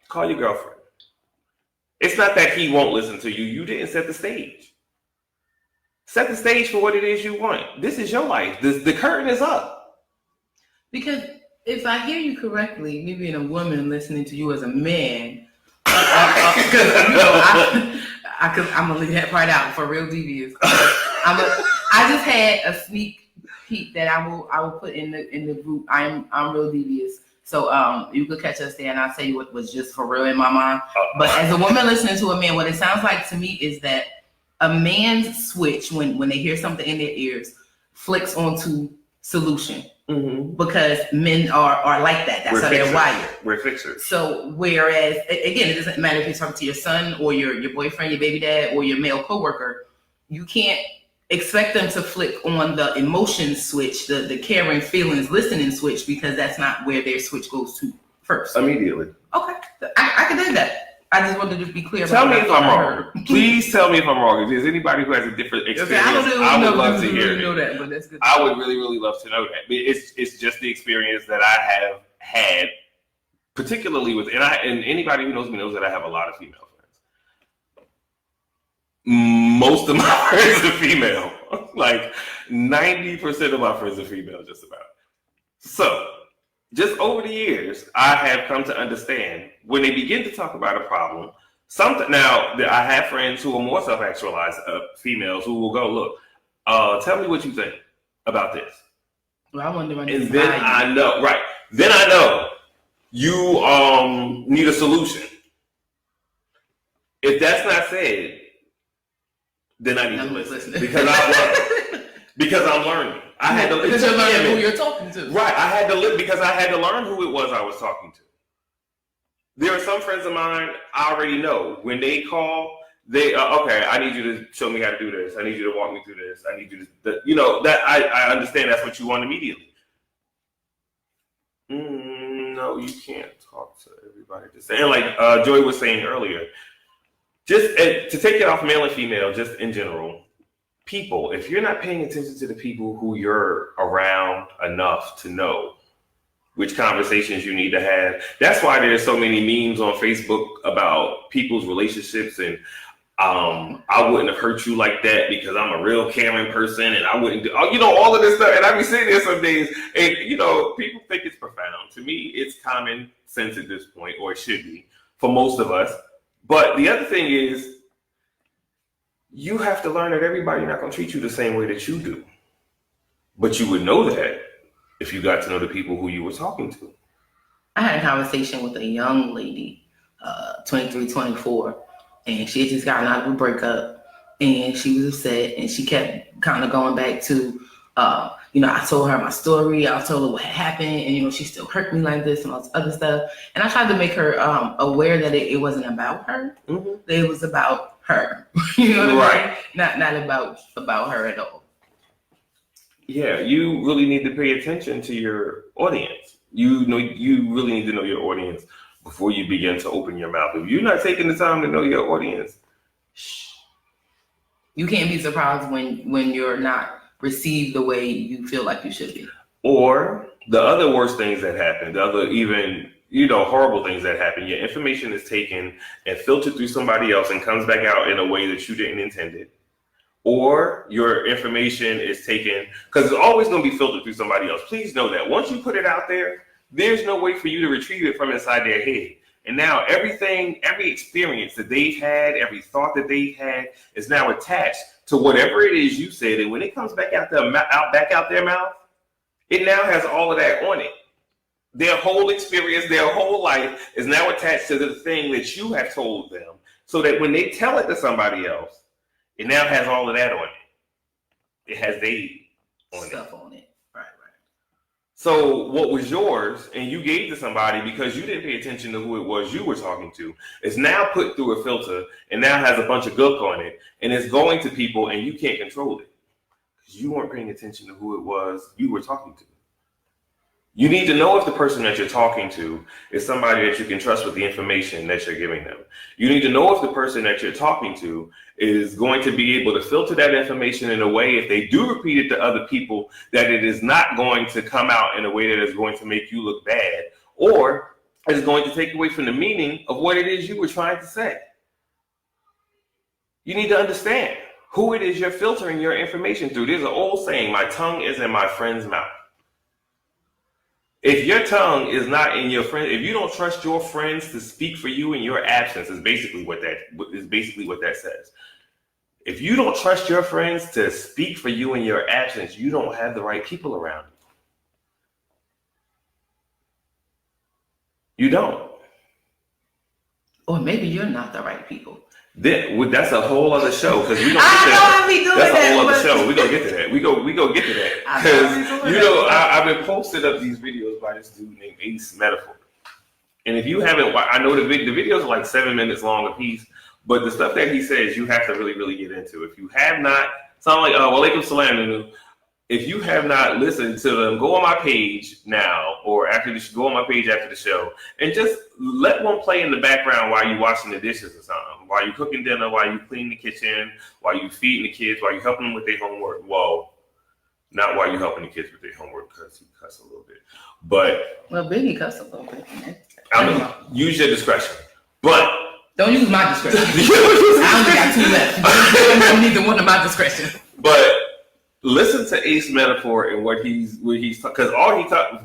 Call your girlfriend. It's not that he won't listen to you. You didn't set the stage. Set the stage for what it is you want. This is your life. The curtain is up. Because if I hear you correctly, me being a woman listening to you as a man, because I'm gonna leave that part out for real DVs. I just had a sneak peek that I will put in the group. I'm real DVs. So you could catch us there, and I'll tell you what was just for real in my mind. But as a woman listening to a man, what it sounds like to me is that a man's switch when they hear something in their ears flicks onto solution. Mm-hmm. Because men are like that. That's how they're wired. We're fixers. So whereas, again, it doesn't matter if you're talking to your son or your boyfriend, your baby dad, or your male coworker, you can't expect them to flick on the emotion switch, the caring, feelings, listening switch, because that's not where their switch goes to first. Immediately. Okay. I can do that. I just wanted to be clear. Tell me if I'm wrong. Please tell me if I'm wrong. If there's anybody who has a different experience, I would love to hear it. That, but that's good. I would really, really love to know that. But it's just the experience that I have had, particularly with, and anybody who knows me knows that I have a lot of female friends. Most of my friends are female. Like 90% of my friends are female, just about. So, just over the years, I have come to understand when they begin to talk about a problem, now I have friends who are more self-actualized females who will go, look, tell me what you think about this. Well, I wonder when and then I know, right. Then I know you need a solution. If that's not said, then I need to listen. Because I'm learning. I had to because you're learning who you're talking to. Right. I had to because I had to learn who it was I was talking to. There are some friends of mine I already know when they call. They okay. I need you to show me how to do this. I need you to walk me through this. I need you to, that I understand. That's what you want immediately. No, you can't talk to everybody the same. And like Joy was saying earlier, just to take it off male and female, just in general, people. If you're not paying attention to the people who you're around enough to know which conversations you need to have, that's why there's so many memes on Facebook about people's relationships and I wouldn't have hurt you like that because I'm a real caring person and I wouldn't do, all of this stuff. And I be sitting there some days and, people think it's profound. To me, it's common sense at this point, or it should be for most of us. But the other thing is, you have to learn that everybody's not going to treat you the same way that you do. But you would know that if you got to know the people who you were talking to. I had a conversation with a young lady, 23, 24. And she had just gotten out of a breakup and she was upset and she kept kind of going back to, I told her my story. I told her what had happened and, she still hurt me like this and all this other stuff. And I tried to make her aware that it wasn't about her. Mm-hmm. That it was about her. You know what I mean? Not about her at all. Yeah, you really need to pay attention to your audience. You really need to know your audience before you begin to open your mouth. If you're not taking the time to know your audience, you can't be surprised when you're not received the way you feel like you should be. Or the other worst things that happen, the other even, horrible things that happen, your information is taken and filtered through somebody else and comes back out in a way that you didn't intend it. Or your information is taken, because it's always going to be filtered through somebody else. Please know that. Once you put it out there, there's no way for you to retrieve it from inside their head. And now every experience that they've had, every thought that they've had is now attached to whatever it is you said. And when it comes back out their mouth, it now has all of that on it. Their whole experience, their whole life is now attached to the thing that you have told them, so that when they tell it to somebody else, it now has all of that on it. It has they on stuff it. on it. Right. So what was yours and you gave to somebody because you didn't pay attention to who it was you were talking to, is now put through a filter and now has a bunch of gook on it, and it's going to people and you can't control it because you weren't paying attention to who it was you were talking to. You need to know if the person that you're talking to is somebody that you can trust with the information that you're giving them. You need to know if the person that you're talking to is going to be able to filter that information in a way, if they do repeat it to other people, that it is not going to come out in a way that is going to make you look bad, or is going to take away from the meaning of what it is you were trying to say. You need to understand who it is you're filtering your information through. There's an old saying, my tongue is in my friend's mouth. If your tongue is not in your friend, if you don't trust your friends to speak for you in your absence, is basically what that says. If you don't trust your friends to speak for you in your absence, you don't have the right people around you. You don't. Or maybe you're not the right people. That's a whole other show, because we don't get to that. That's a whole other show. We gonna get to that. We go get to that, because I've been posted up these videos by this dude named Ace Metaphor. And if you haven't, I know the videos are like 7 minutes long a piece, but the stuff that he says you have to really, really get into. If you have not, sound like Walaikum Salam Nunu. If you have not listened to them, go on my page now, or go on my page after the show, and just let one play in the background while you're washing the dishes or something, while you're cooking dinner, while you clean the kitchen, while you feeding the kids, while you're helping them with their homework. Well, not while you're helping the kids with their homework, because he cussed a little bit. But Biggie cussed a little bit. Use your discretion, but don't use my discretion. I only got 2 left. You don't need one of my discretion. But listen to Ace Metaphor and what he's because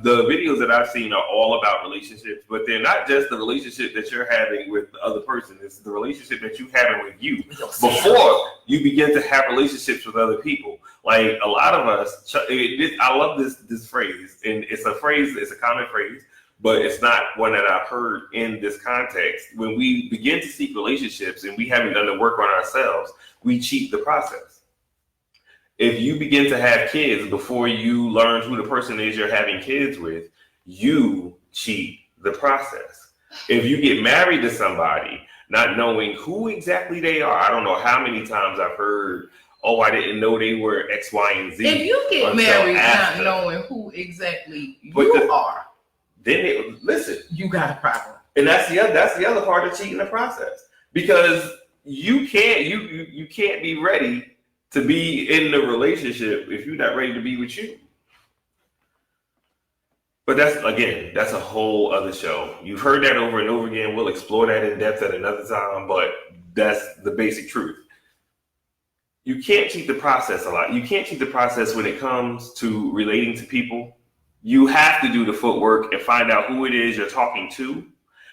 the videos that I've seen are all about relationships, but they're not just the relationship that you're having with the other person. It's the relationship that you're having with you before you begin to have relationships with other people. Like a lot of us, I love this phrase, and it's a common phrase, but it's not one that I've heard in this context. When we begin to seek relationships and we haven't done the work on ourselves, we cheat the process. If you begin to have kids before you learn who the person is you're having kids with, you cheat the process. If you get married to somebody, not knowing who exactly they are, I don't know how many times I've heard, oh, I didn't know they were X, Y, and Z. If you get until married after. not knowing who exactly But you are, then listen, you got a problem. and that's the other part of cheating the process, because you can't be ready to be in the relationship if you're not ready to be with you. But that's a whole other show. You've heard that over and over again. We'll explore that in depth at another time, but that's the basic truth. You can't cheat the process a lot. You can't cheat the process when it comes to relating to people. You have to do the footwork and find out who it is you're talking to.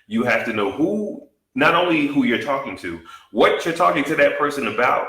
You have to know not only who you're talking to, what you're talking to that person about,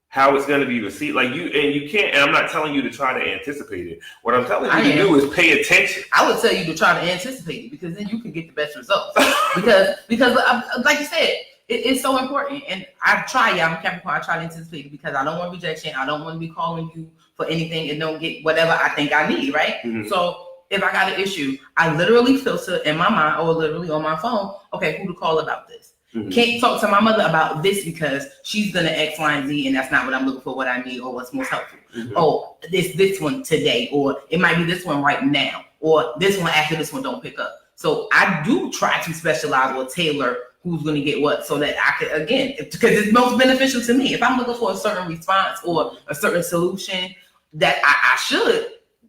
how it's going to be received. You can't, and I'm not telling you to try to anticipate it. What I'm telling you to do is pay attention. I would tell you to try to anticipate it, because then you can get the best results. because like you said, it's so important. And I'm a Capricorn, I try to anticipate it because I don't want rejection. I don't want to be calling you for anything and don't get whatever I think I need, right? Mm-hmm. So if I got an issue, I literally filter in my mind or literally on my phone, okay, who to call about this? Mm-hmm. Can't talk to my mother about this because she's gonna X, Y, and Z, and that's not what I'm looking for, what I need, or what's most helpful. Mm-hmm. Oh, this one today, or it might be this one right now, or this one after this one don't pick up. So I do try to specialize or tailor who's gonna get what, so that I could, again, because it's most beneficial to me. If I'm looking for a certain response or a certain solution, that I should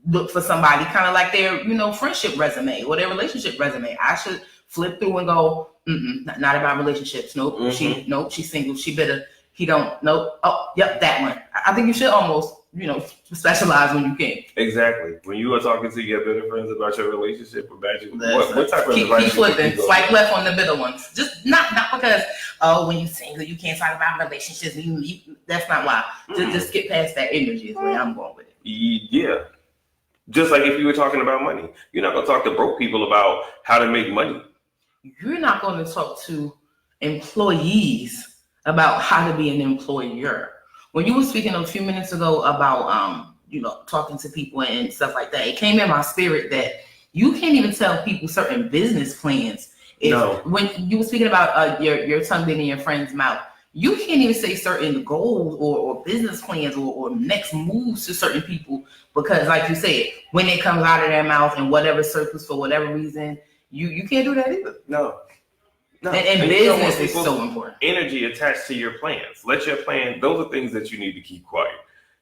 look for somebody kind of like their, friendship resume or their relationship resume. I should flip through and go, not about relationships. Nope. Mm-hmm. She's single. She better, he don't, nope. Oh, yep, that one. I think you should almost, specialize when you can. Exactly. When you are talking to your better friends about your relationship, imagine what type of keep flipping, swipe left on the bitter ones. Just not because, when you single, you can't talk about relationships. That's not why. Just get past that energy is where I'm going with it. Yeah. Just like if you were talking about money, you're not going to talk to broke people about how to make money. You're not going to talk to employees about how to be an employer. When you were speaking a few minutes ago about, talking to people and stuff like that, it came in my spirit that you can't even tell people certain business plans. When you were speaking about your tongue being in your friend's mouth, you can't even say certain goals or business plans or next moves to certain people, because like you said, when it comes out of their mouth in whatever circles for whatever reason, you can't do that either. No. And business is so important. Energy attached to your plans. Let your plan, those are things that you need to keep quiet.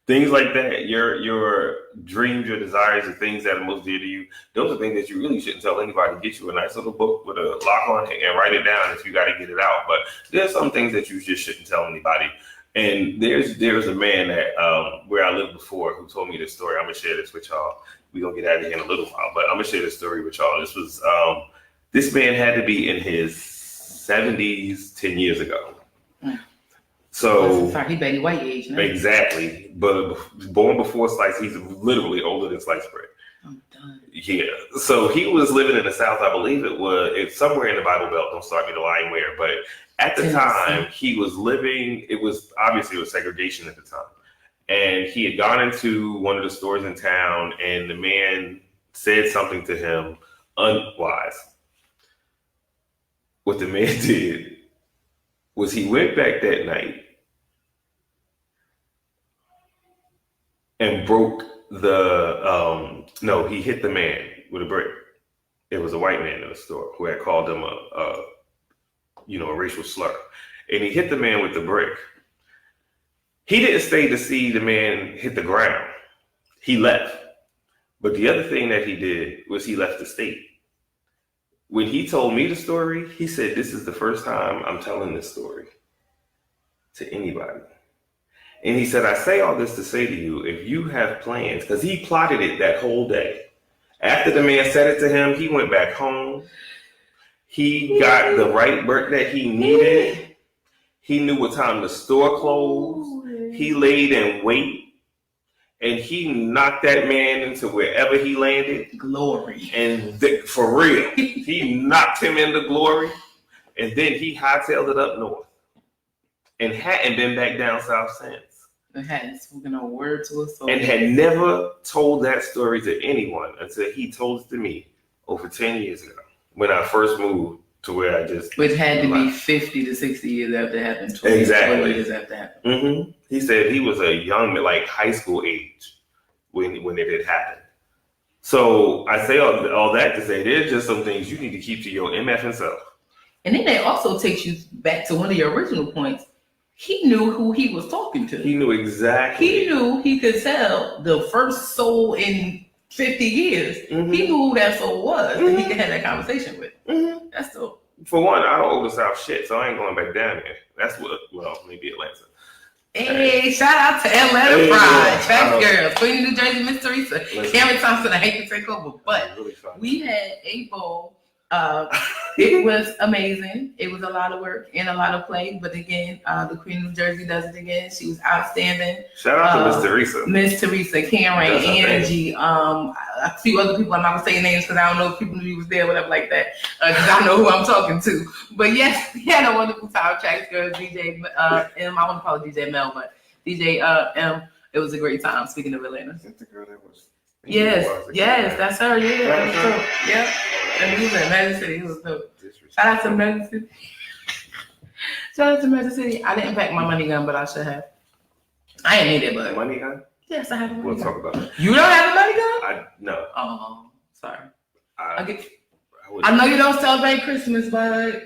Things like that, your dreams, your desires, the things that are most dear to you, those are things that you really shouldn't tell anybody. Get you a nice little book with a lock on it and write it down if you got to get it out. But there's some things that you just shouldn't tell anybody. And there's a man that where I lived before who told me this story. I'm gonna share this with y'all. We're gonna get out of here in a little while, but I'm gonna share this story with y'all. This was this man had to be in his 70s 10 years ago. So he baby white age now. Exactly, but born before sliced, he's literally older than sliced bread. I'm done. Yeah, so he was living in the South. I believe it's somewhere in the Bible Belt. Don't start me to line where, but at the time he was living. It was segregation at the time, and he had gone into one of the stores in town, and the man said something to him unwise. What the man did was he went back that night and broke he hit the man with a brick. It was a white man in the store who had called him a racial slur. And he hit the man with the brick. He didn't stay to see the man hit the ground. He left. But the other thing that he did was he left the state. When he told me the story, he said, "This is the first time I'm telling this story to anybody." And he said, "I say all this to say to you, if you have plans," because he plotted it that whole day. After the man said it to him, he went back home. He got the right work that he needed. He knew what time the store closed. He laid in wait. And he knocked that man into wherever he landed. Glory. And for real, he knocked him into glory. And then he hightailed it up north. And hadn't been back down south since. And hadn't spoken a word to us. And had never told that story to anyone until he told it to me over 10 years ago when I first moved to where I just. Which had to be 50 to 60 years after it happened. 20 years after it happened. Mm-hmm. He said he was a young, like high school age when it had happened. So I say all that to say there's just some things you need to keep to your MF self. And then that also takes you back to one of your original points. He knew who he was talking to. He knew exactly. He knew he could tell the first soul in 50 years. Mm-hmm. He knew who that soul was that he could have that conversation with. Mm-hmm. That's dope. For one, I don't owe the South shit, so I ain't going back down there. That's what, well, maybe Atlanta. Hey, shout out to Atlanta Pride, Track Girls, Queen of New Jersey, Miss Teresa, Cameron Thompson. I hate to take over, but really we had a bowl. It was amazing. It was a lot of work and a lot of play, but again, the Queen of New Jersey does it again. She was outstanding. Shout out to Miss Teresa. Miss Teresa, Cameron, Angie, a few other people. I'm not gonna say names because I don't know if people knew he was there, whatever like that, because I know who I'm talking to. But yes, we had a wonderful time. Track Girls, DJ M. I want to call it DJ Mel, but DJ M. It was a great time. Speaking of Atlanta. Is that the girl that was? Yes, that's her. Yeah, that's her. Yep. And he was at Magic City. He was dope. Shout out to Magic City. Shout out to Magic City. I didn't pack my money gun, but I should have. I ain't need it, but money gun. Yes, I have a money we'll gun. Talk about it. You don't have a money gun? No. Oh, sorry. I know you don't celebrate Christmas, but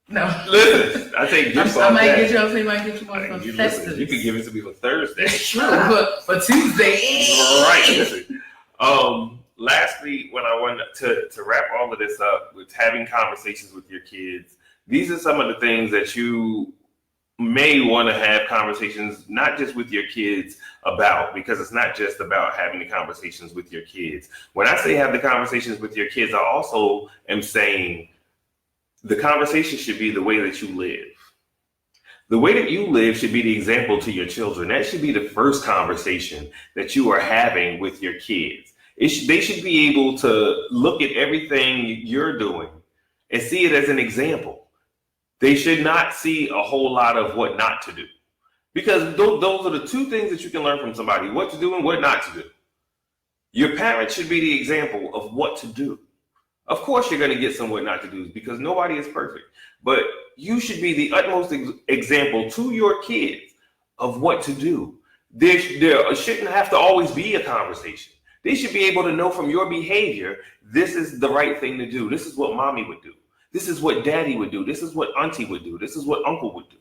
no. Listen, I take gifts. I might get you. I might get you one for festive. You can give it to me for Thursday. It's true, but for Tuesday. Right. Listen. Lastly, when I wanted to wrap all of this up with having conversations with your kids, these are some of the things that you may want to have conversations, not just with your kids about, because it's not just about having the conversations with your kids. When I say have the conversations with your kids, I also am saying the conversation should be the way that you live. The way that you live should be the example to your children. That should be the first conversation that you are having with your kids. They should be able to look at everything you're doing and see it as an example. They should not see a whole lot of what not to do. Because those are the two things that you can learn from somebody, what to do and what not to do. Your parents should be the example of what to do. Of course, you're going to get some what not to do because nobody is perfect. But you should be the utmost example to your kids of what to do. There shouldn't have to always be a conversation. They should be able to know from your behavior, this is the right thing to do. This is what mommy would do. This is what daddy would do. This is what auntie would do. This is what uncle would do.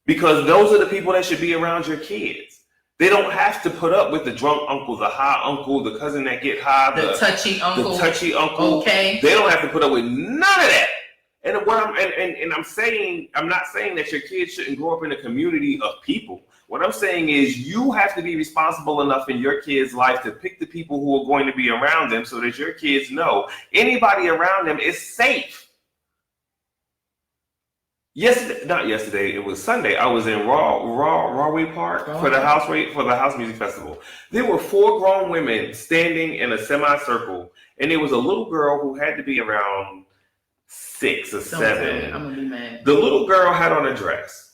Because those are the people that should be around your kids. They don't have to put up with the drunk uncle, the high uncle, the cousin that get high, the touchy uncle. The touchy uncle. Okay. They don't have to put up with none of that. And what I'm saying, I'm not saying that your kids shouldn't grow up in a community of people. What I'm saying is you have to be responsible enough in your kid's life to pick the people who are going to be around them so that your kids know anybody around them is safe. Not yesterday, it was Sunday. I was in Rawway Park for the House Music Festival. There were 4 grown women standing in a semicircle, and there was a little girl who had to be around 6 or 7. I'm gonna be mad. The little girl had on a dress.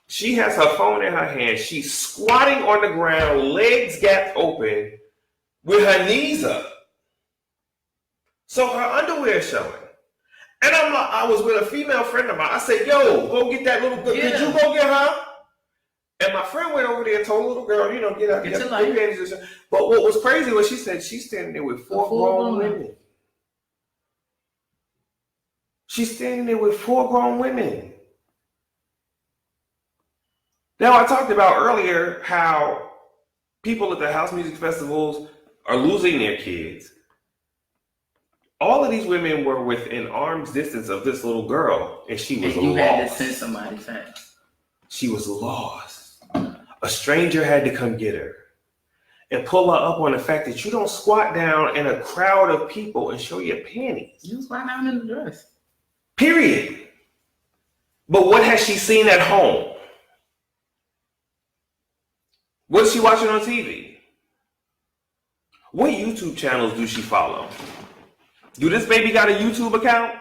She has her phone in her hand. She's squatting on the ground, legs gapped open, with her knees up. So her underwear is showing. And I was with a female friend of mine. I said, yo, go get that little girl. Yeah. Did you go get her? And my friend went over there and told the little girl, get out. Get your life. But what was crazy was she said she's standing there with 4 grown women. She's standing there with 4 grown women. Now, I talked about earlier how people at the house music festivals are losing their kids. All of these women were within arm's distance of this little girl, and she was you lost. Had to send somebody fast. She was lost. A stranger had to come get her and pull her up on the fact that you don't squat down in a crowd of people and show your panties. You squat down in the dress. Period. But what has she seen at home? What is she watching on TV? What YouTube channels do she follow? Do this baby got a YouTube account?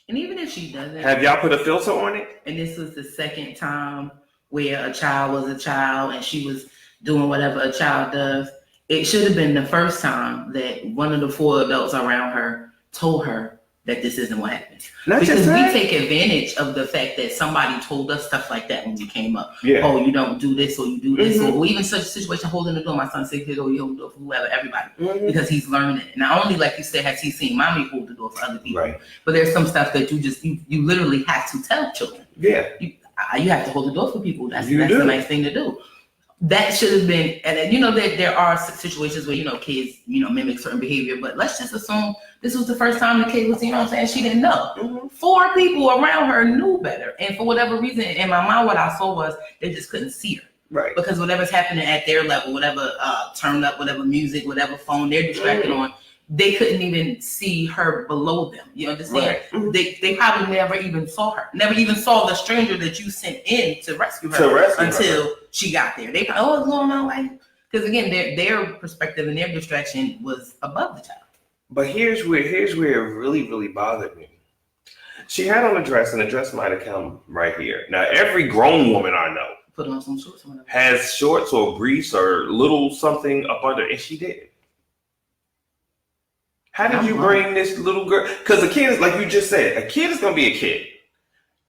And even if she doesn't, have y'all put a filter on it? And this was the second time where a child was a child and she was doing whatever a child does. It should have been the first time that one of the 4 adults around her told her that this isn't what happened. Not Because just we that. take advantage of the fact that somebody told us stuff like that when we came up. Yeah. Oh, you don't do this or you do this. Mhm. Or even such a situation holding the door. My son 6 years old, he hold the door for whoever, everybody. Mhm. Because he's learning it. Not only, like you said, has he seen mommy hold the door for other people. Right. But there's some stuff that you literally have to tell children. Yeah. You have to hold the door for people. That's You the do. nice thing to do. That should have been, and then, you know, there are situations where, you know, kids, you know, mimic certain behavior, but let's just assume this was the first time the kid was, you know what I'm saying, she didn't know. Mm-hmm. 4 people around her knew better. And for whatever reason, in my mind, what I saw was they just couldn't see her. Right. Because whatever's happening at their level, whatever turned up, whatever music, whatever phone they're distracted on, they couldn't even see her below them. You understand? Right. Mm-hmm. They probably never even saw her. Never even saw the stranger that you sent in to rescue her until she got there. They probably, what's going on? Like, because again, their perspective and their distraction was above the child. But here's where it really, really bothered me. She had on a dress, and the dress might have come right here. Now, every grown woman I know Put on some shorts or whatever. has shorts or briefs or little something up under, and she didn't. How did you bring this little girl? Because a kid is, like you just said, a kid is going to be a kid.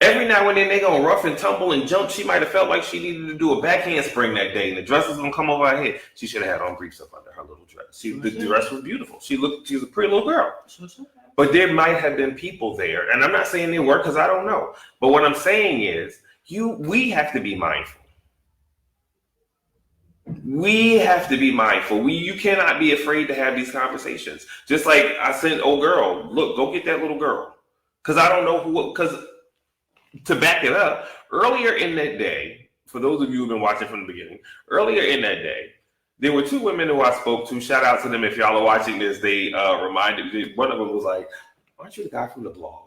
Every now and then they're going to rough and tumble and jump. She might have felt like she needed to do a backhand spring that day, and the dress was going to come over her head. She should have had on briefs up under her little dress. The dress was beautiful. She was a pretty little girl. But there might have been people there, and I'm not saying they were because I don't know. But what I'm saying is, we have to be mindful. We have to be mindful. You cannot be afraid to have these conversations. Just like I said, oh girl, look, go get that little girl. Because I don't know who, because to back it up, earlier in that day, for those of you who've been watching from the beginning, earlier in that day, there were 2 women who I spoke to. Shout out to them if y'all are watching this. They reminded me, one of them was like, aren't you the guy from the blog?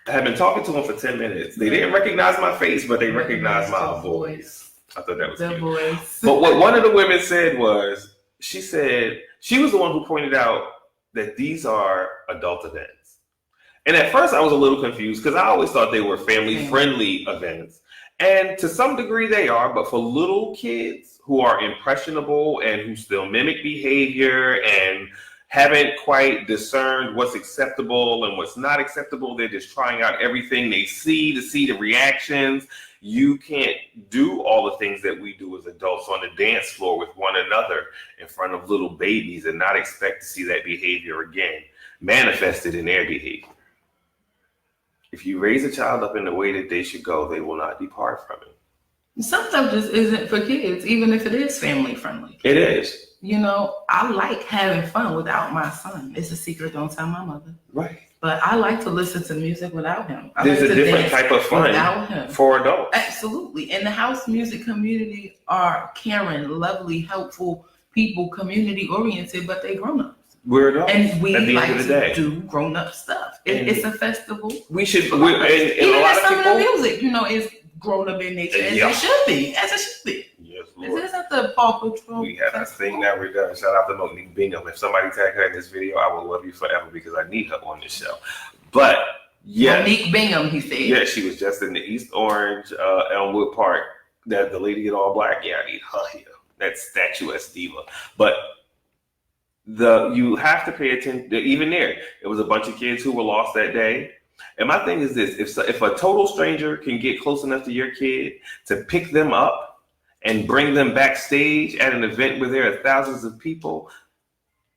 I had been talking to them for 10 minutes. They didn't recognize my face, but they recognized my voice. I thought that was cute. Voice. But what one of the women said was, she said, she was the one who pointed out that these are adult events. And at first I was a little confused because I always thought they were family-friendly events. And to some degree they are, but for little kids who are impressionable and who still mimic behavior and haven't quite discerned what's acceptable and what's not acceptable, they're just trying out everything they see to see the reactions. You can't do all the things that we do as adults on the dance floor with one another in front of little babies and not expect to see that behavior again manifested in their behavior. If you raise a child up in the way that they should go, they will not depart from it. Some stuff just isn't for kids, even if it is family friendly. It is. You know, I like having fun without my son. It's a secret, don't tell my mother. Right. But I like to listen to music without him. There's a different type of fun without him. for adults. Absolutely. And the house music community are caring, lovely, helpful people, community oriented, but they grown ups. We're adults. And we at the like end of the day. to do grown up stuff. It's a festival. We should. Even a lot of some people, of the music, you know, is grown up in nature as it should be. As it should be. Yes, Lord. This isn't the Paw Patrol. We have this thing that we're done. Shout out to Monique Bingham. If somebody tag her in this video, I will love you forever because I need her on this show. But yeah, Monique Bingham, he said. Yeah, she was just in the East Orange, Elmwood Park. That the lady in all black. Yeah, I need her here. That statuesque diva. But you have to pay attention. Even there was a bunch of kids who were lost that day. And my thing is this: if a total stranger can get close enough to your kid to pick them up and bring them backstage at an event where there are thousands of people,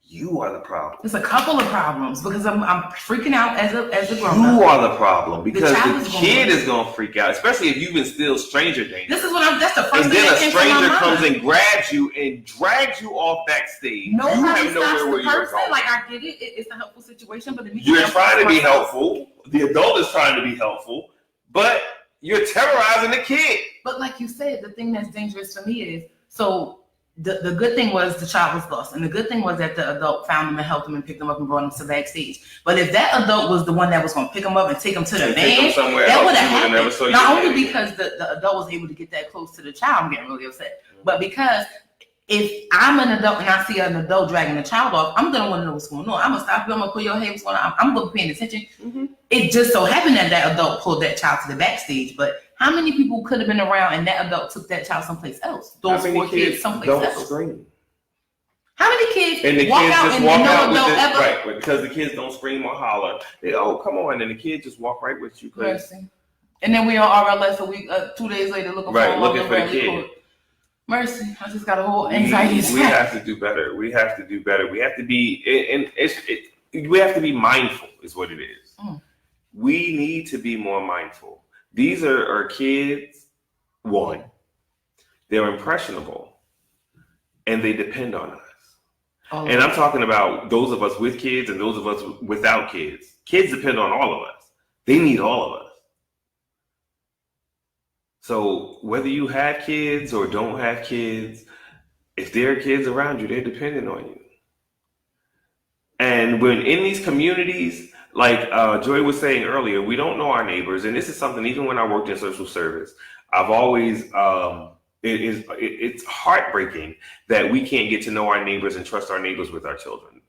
you are the problem. There's a couple of problems because I'm freaking out as a grown up. You are the problem because the kid is is gonna freak out, especially if you've instilled stranger danger. This is that's the first and thing then that a came to my stranger mind. comes and grabs you and drags you off backstage. Nobody you have stops nowhere the where you're person. going. Like I get it, it's a helpful situation, but You're trying to be helpful. The adult is trying to be helpful, but you're terrorizing the kid. But like you said, the thing that's dangerous for me is the good thing was the child was lost, and the good thing was that the adult found him and helped him and picked him up and brought him to backstage. But if that adult was the one that was going to pick him up and take him to the van, that would have happened. Not only because the adult was able to get that close to the child, I'm getting really upset, but because if I'm an adult and I see an adult dragging a child off, I'm gonna want to know what's going on. I'm gonna stop you. I'm gonna pull your head. What's going on? I'm gonna be paying attention. Mm-hmm. It just so happened that adult pulled that child to the backstage, but how many people could have been around and that adult took that child someplace else? Those 4 kids someplace else. Scream. How many kids And the walk kids out just and walk no out with adult it, ever. right? Because the kids don't scream or holler. They, oh, come on, and the kids just walk right with you. Mercy. And then we on RLS a week, 2 days later looking for Right, a looking for the Bradley kid. Court. Mercy, I just got a whole anxiety We attack. have to do better. We have to do better. We have to be, we have to be mindful, is what it is. We need to be more mindful. These are our kids. One, they're impressionable, and they depend on us. And I'm talking about those of us with kids and those of us without kids. Kids depend on all of us. They need all of us. So whether you have kids or don't have kids, if there are kids around you, they're dependent on you. And when in these communities, like Joy was saying earlier, we don't know our neighbors. And this is something, even when I worked in social service, I've always, it's heartbreaking that we can't get to know our neighbors and trust our neighbors with our children.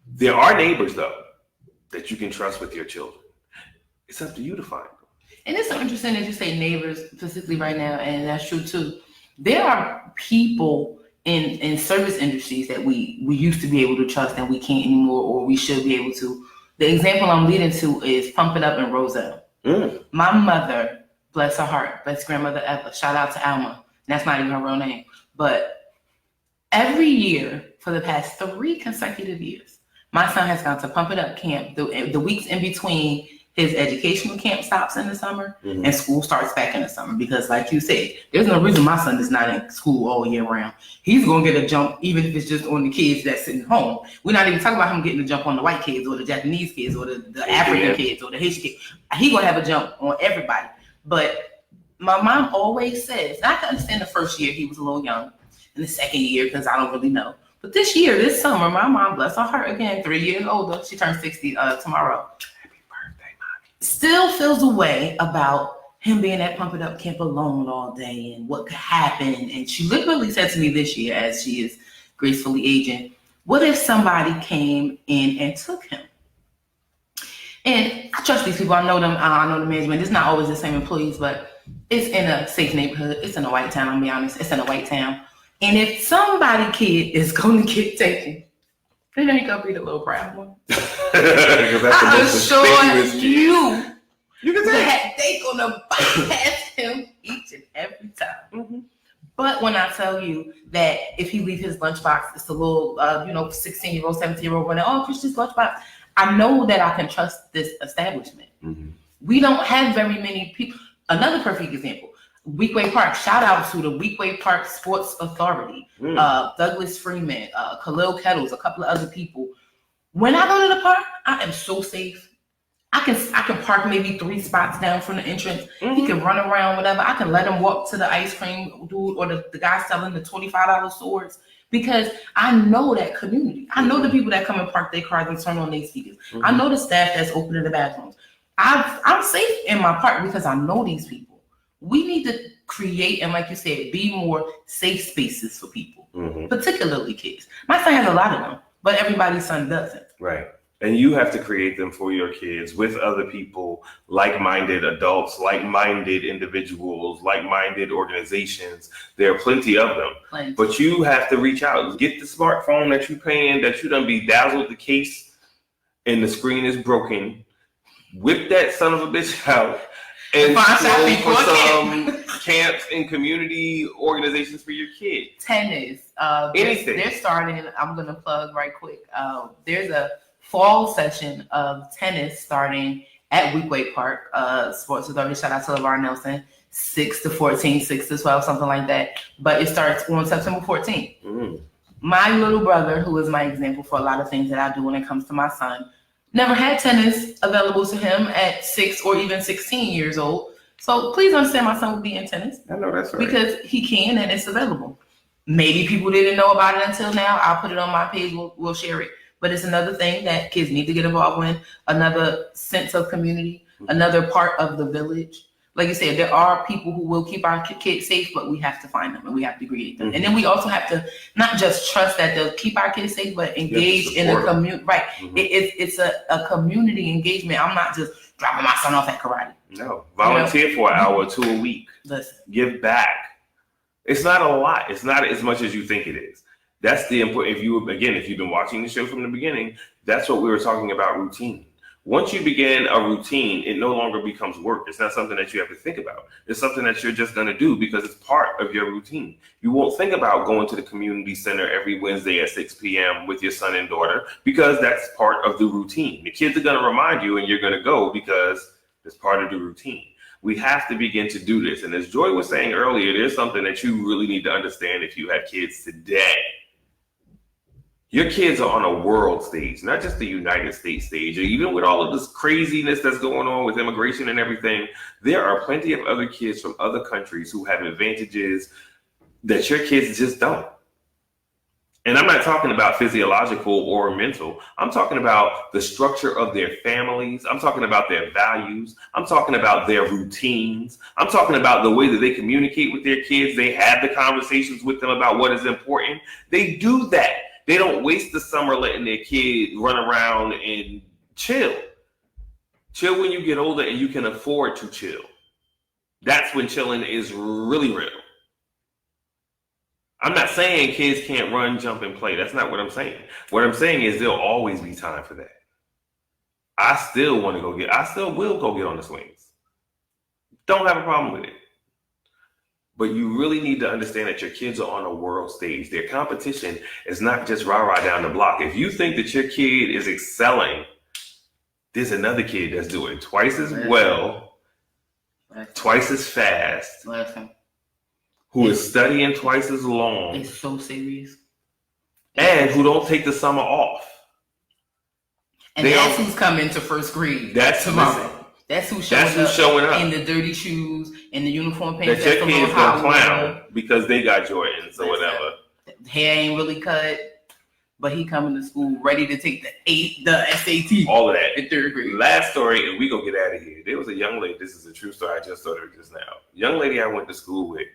There are neighbors, though, that you can trust with your children. It's up to you to find them. And it's so interesting that you say neighbors specifically right now, and that's true too. There are people in service industries that we used to be able to trust and we can't anymore, or we should be able to. The example I'm leading to is Pump It Up in Roselle. My mother, bless her heart, best grandmother ever. Shout out to Alma. That's not even her real name. But every year for the past 3 consecutive years, my son has gone to Pump It Up camp. The weeks in between his educational camp stops in the summer and school starts back in the summer. Because like you said, there's no reason my son is not in school all year round. He's going to get a jump even if it's just on the kids that's sitting home. We're not even talking about him getting a jump on the white kids or the Japanese kids or the African kids or the Haitian kids. He's going to have a jump on everybody. But my mom always says, and I can understand the first year he was a little young, and the second year because I don't really know. But this summer, my mom, bless her heart, again, 3 years older, she turned 60 tomorrow. Still feels a way about him being at Pump It Up camp alone all day and what could happen. And she literally said to me this year, as she is gracefully aging, what if somebody came in and took him? And I trust these people. I know them. I know the management. It's not always the same employees, but it's in a safe neighborhood. It's in a white town, I'll be honest. It's in a white town. And if somebody kid is going to get taken, then ain't gonna be the little brown one. I assure you that they gonna bypass him each and every time. But when I tell you that if he leave his lunchbox, it's a little, 16-year-old, 17-year-old running, oh, Christian's lunchbox. I know that I can trust this establishment. We don't have very many people. Another perfect example. Weekway Park, shout out to the Weekway Park Sports Authority, Douglas Freeman, Khalil Kettles, a couple of other people. When I go to the park, I am so safe. I can park maybe 3 spots down from the entrance. He can run around, whatever. I can let him walk to the ice cream dude or the guy selling the $25 swords because I know that community. I know the people that come and park their cars and turn on their speakers. I know the staff that's opening the bathrooms. I'm safe in my park because I know these people. We need to create, and like you said, be more safe spaces for people, particularly kids. My son has a lot of them, but everybody's son doesn't. Right. And you have to create them for your kids with other people, like-minded adults, like-minded individuals, like-minded organizations. There are plenty of them. But you have to reach out. Get the smartphone that you're paying, that you done bedazzled the case and the screen is broken. Whip that son of a bitch out. And go for some camps and community organizations for your kids. Tennis. Anything. They're starting, I'm going to plug right quick. There's a fall session of tennis starting at Weekway Park Sports Authority. Shout out to LeVar Nelson. 6 to 14, 6 to 12, something like that. But it starts on September 14th. My little brother, who is my example for a lot of things that I do when it comes to my son, never had tennis available to him at 6 or even 16 years old. So please understand my son will be in tennis. I know that's right. Because he can and it's available. Maybe people didn't know about it until now. I'll put it on my page. We'll share it. But it's another thing that kids need to get involved in. Another sense of community. Another part of the village. Like you said, there are people who will keep our kids safe, but we have to find them and we have to create them. And then we also have to not just trust that they'll keep our kids safe, but engage in a community. Right. It's a community engagement. I'm not just dropping my son off at karate. No. Volunteer for an hour or 2 a week. Listen. Give back. It's not a lot. It's not as much as you think it is. That's the important. If you've been watching the show from the beginning, that's what we were talking about, routine. Once you begin a routine, it no longer becomes work. It's not something that you have to think about. It's something that you're just going to do because it's part of your routine. You won't think about going to the community center every Wednesday at 6 p.m. with your son and daughter because that's part of the routine. The kids are going to remind you and you're going to go because it's part of the routine. We have to begin to do this. And as Joy was saying earlier, there's something that you really need to understand if you have kids today. Your kids are on a world stage, not just the United States stage. Even with all of this craziness that's going on with immigration and everything, there are plenty of other kids from other countries who have advantages that your kids just don't. And I'm not talking about physiological or mental. I'm talking about the structure of their families. I'm talking about their values. I'm talking about their routines. I'm talking about the way that they communicate with their kids. They have the conversations with them about what is important. They do that. They don't waste the summer letting their kid run around and chill. Chill when you get older and you can afford to chill. That's when chilling is really real. I'm not saying kids can't run, jump, and play. That's not what I'm saying. What I'm saying is there'll always be time for that. I still will go get on the swings. Don't have a problem with it. But you really need to understand that your kids are on a world stage. Their competition is not just rah-rah down the block. If you think that your kid is excelling, there's another kid that's doing twice as well, twice as fast, who is studying twice as long. It's so serious. And who don't take the summer off. And that's who's coming to first grade. That's tomorrow. Listen, that's who's showing up in the dirty shoes, in the uniform pants. That your kids gonna clown because they got Jordans or whatever. Hair ain't really cut, but he coming to school ready to take the SAT. All of that in third grade. Last story, and we gonna get out of here. There was a young lady. This is a true story. I just told her just now. Young lady I went to school with,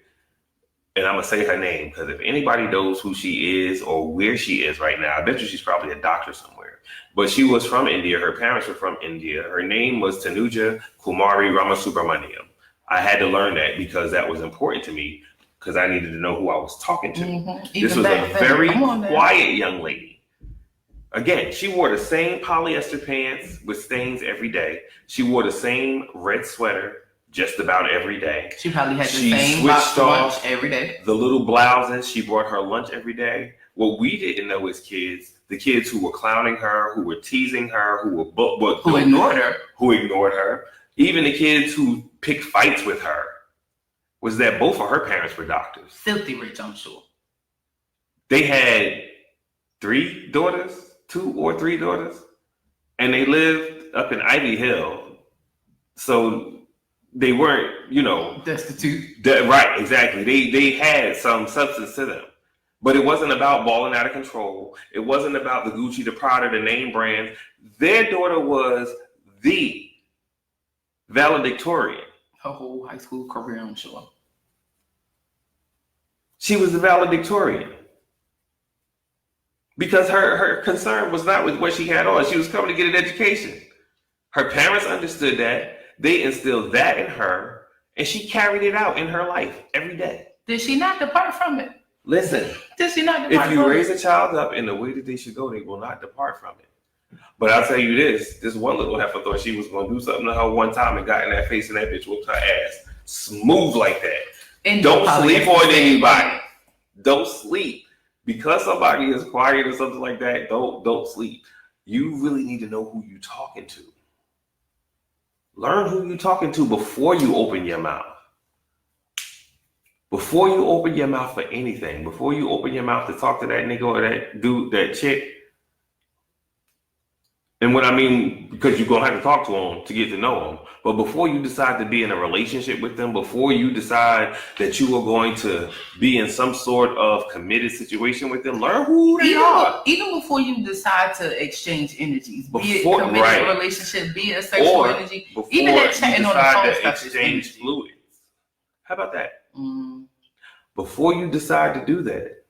and I'm gonna say her name because if anybody knows who she is or where she is right now, I bet you she's probably a doctor somewhere. But she was from India. Her parents were from India. Her name was Tanuja Kumari Ramasubramaniam. I had to learn that because that was important to me because I needed to know who I was talking to. Mm-hmm. This was a very quiet young lady. Again, she wore the same polyester pants with stains every day. She wore the same red sweater just about every day. She probably had the same box lunch every day. The little blouses, she brought her lunch every day. What we didn't know as kids, the kids who were clowning her, who were teasing her, who ignored her, even the kids who picked fights with her, was that both of her parents were doctors. Filthy rich, I'm sure. They had 2 or 3 daughters, and they lived up in Ivy Hill. So they weren't, destitute. Right, exactly. They had some substance to them. But it wasn't about balling out of control. It wasn't about the Gucci, the Prada, the name brands. Their daughter was the valedictorian. Her whole high school career, I'm sure. She was the valedictorian. Because her concern was not with what she had on. She was coming to get an education. Her parents understood that. They instilled that in her. And she carried it out in her life every day. Did she not depart from it? Listen, if you raise a child up in the way that they should go, they will not depart from it. But I'll tell you this one little heifer thought she was going to do something to her one time and got in that face and that bitch whooped her ass. Smooth like that. And don't sleep on anybody. Don't sleep. Because somebody is quiet or something like that, don't sleep. You really need to know who you're talking to. Learn who you're talking to before you open your mouth. Before you open your mouth for anything, before you open your mouth to talk to that nigga or that dude, that chick, and what I mean, because you're going to have to talk to them to get to know them, but before you decide to be in a relationship with them, before you decide that you are going to be in some sort of committed situation with them, learn who they are. Even before you decide to exchange energies, be it committed relationship, be it a sexual energy, even that chatting on the phone stuff is exchange fluids. How about that? Before you decide to do that,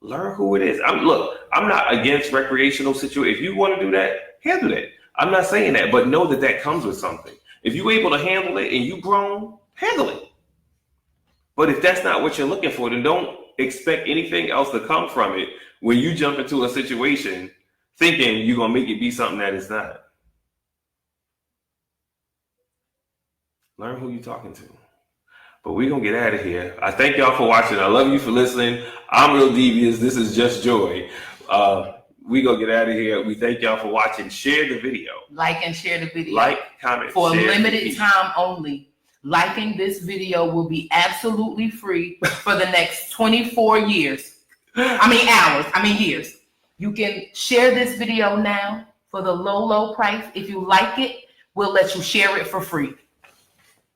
learn who it is. I'm not against recreational situations. If you want to do that, handle it. I'm not saying that, but know that comes with something. If you're able to handle it and you grown, handle it. But if that's not what you're looking for, then don't expect anything else to come from it when you jump into a situation thinking you're going to make it be something that it's not. Learn who you're talking to. But we're going to get out of here. I thank y'all for watching. I love you for listening. I'm Real Devious. This is Just Joy. We going to get out of here. We thank y'all for watching. Share the video. Like and share the video. Like, comment, for a share, limited time only. Liking this video will be absolutely free for the next 24 years. Years. You can share this video now for the low price. If you like it, we'll let you share it for free.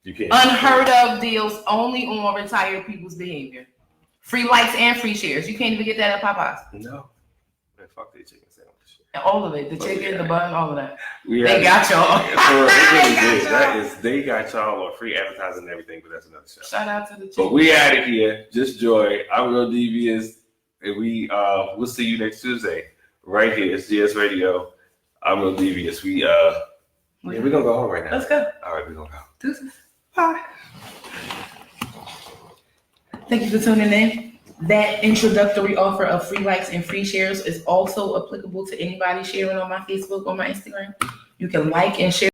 You can. Unheard of deals only on retired people's behavior. Free likes and free shares. You can't even get that at Popeyes. No. Man, fuck that chicken sandwich. And all of it. The chicken, the bun, all of that. They got y'all. They got y'all on free advertising and everything, but that's another show. Shout out to the chicken. But we out of here. Just Joy. I'm Real Devious. And we'll see you next Tuesday. Right here. It's GS Radio. I'm Real Devious. We're gonna go home right now. Let's go. All right, we're gonna go. Deuces. Bye. Thank you for tuning in. That introductory offer of free likes and free shares is also applicable to anybody sharing on my Facebook or my Instagram. You can like and share.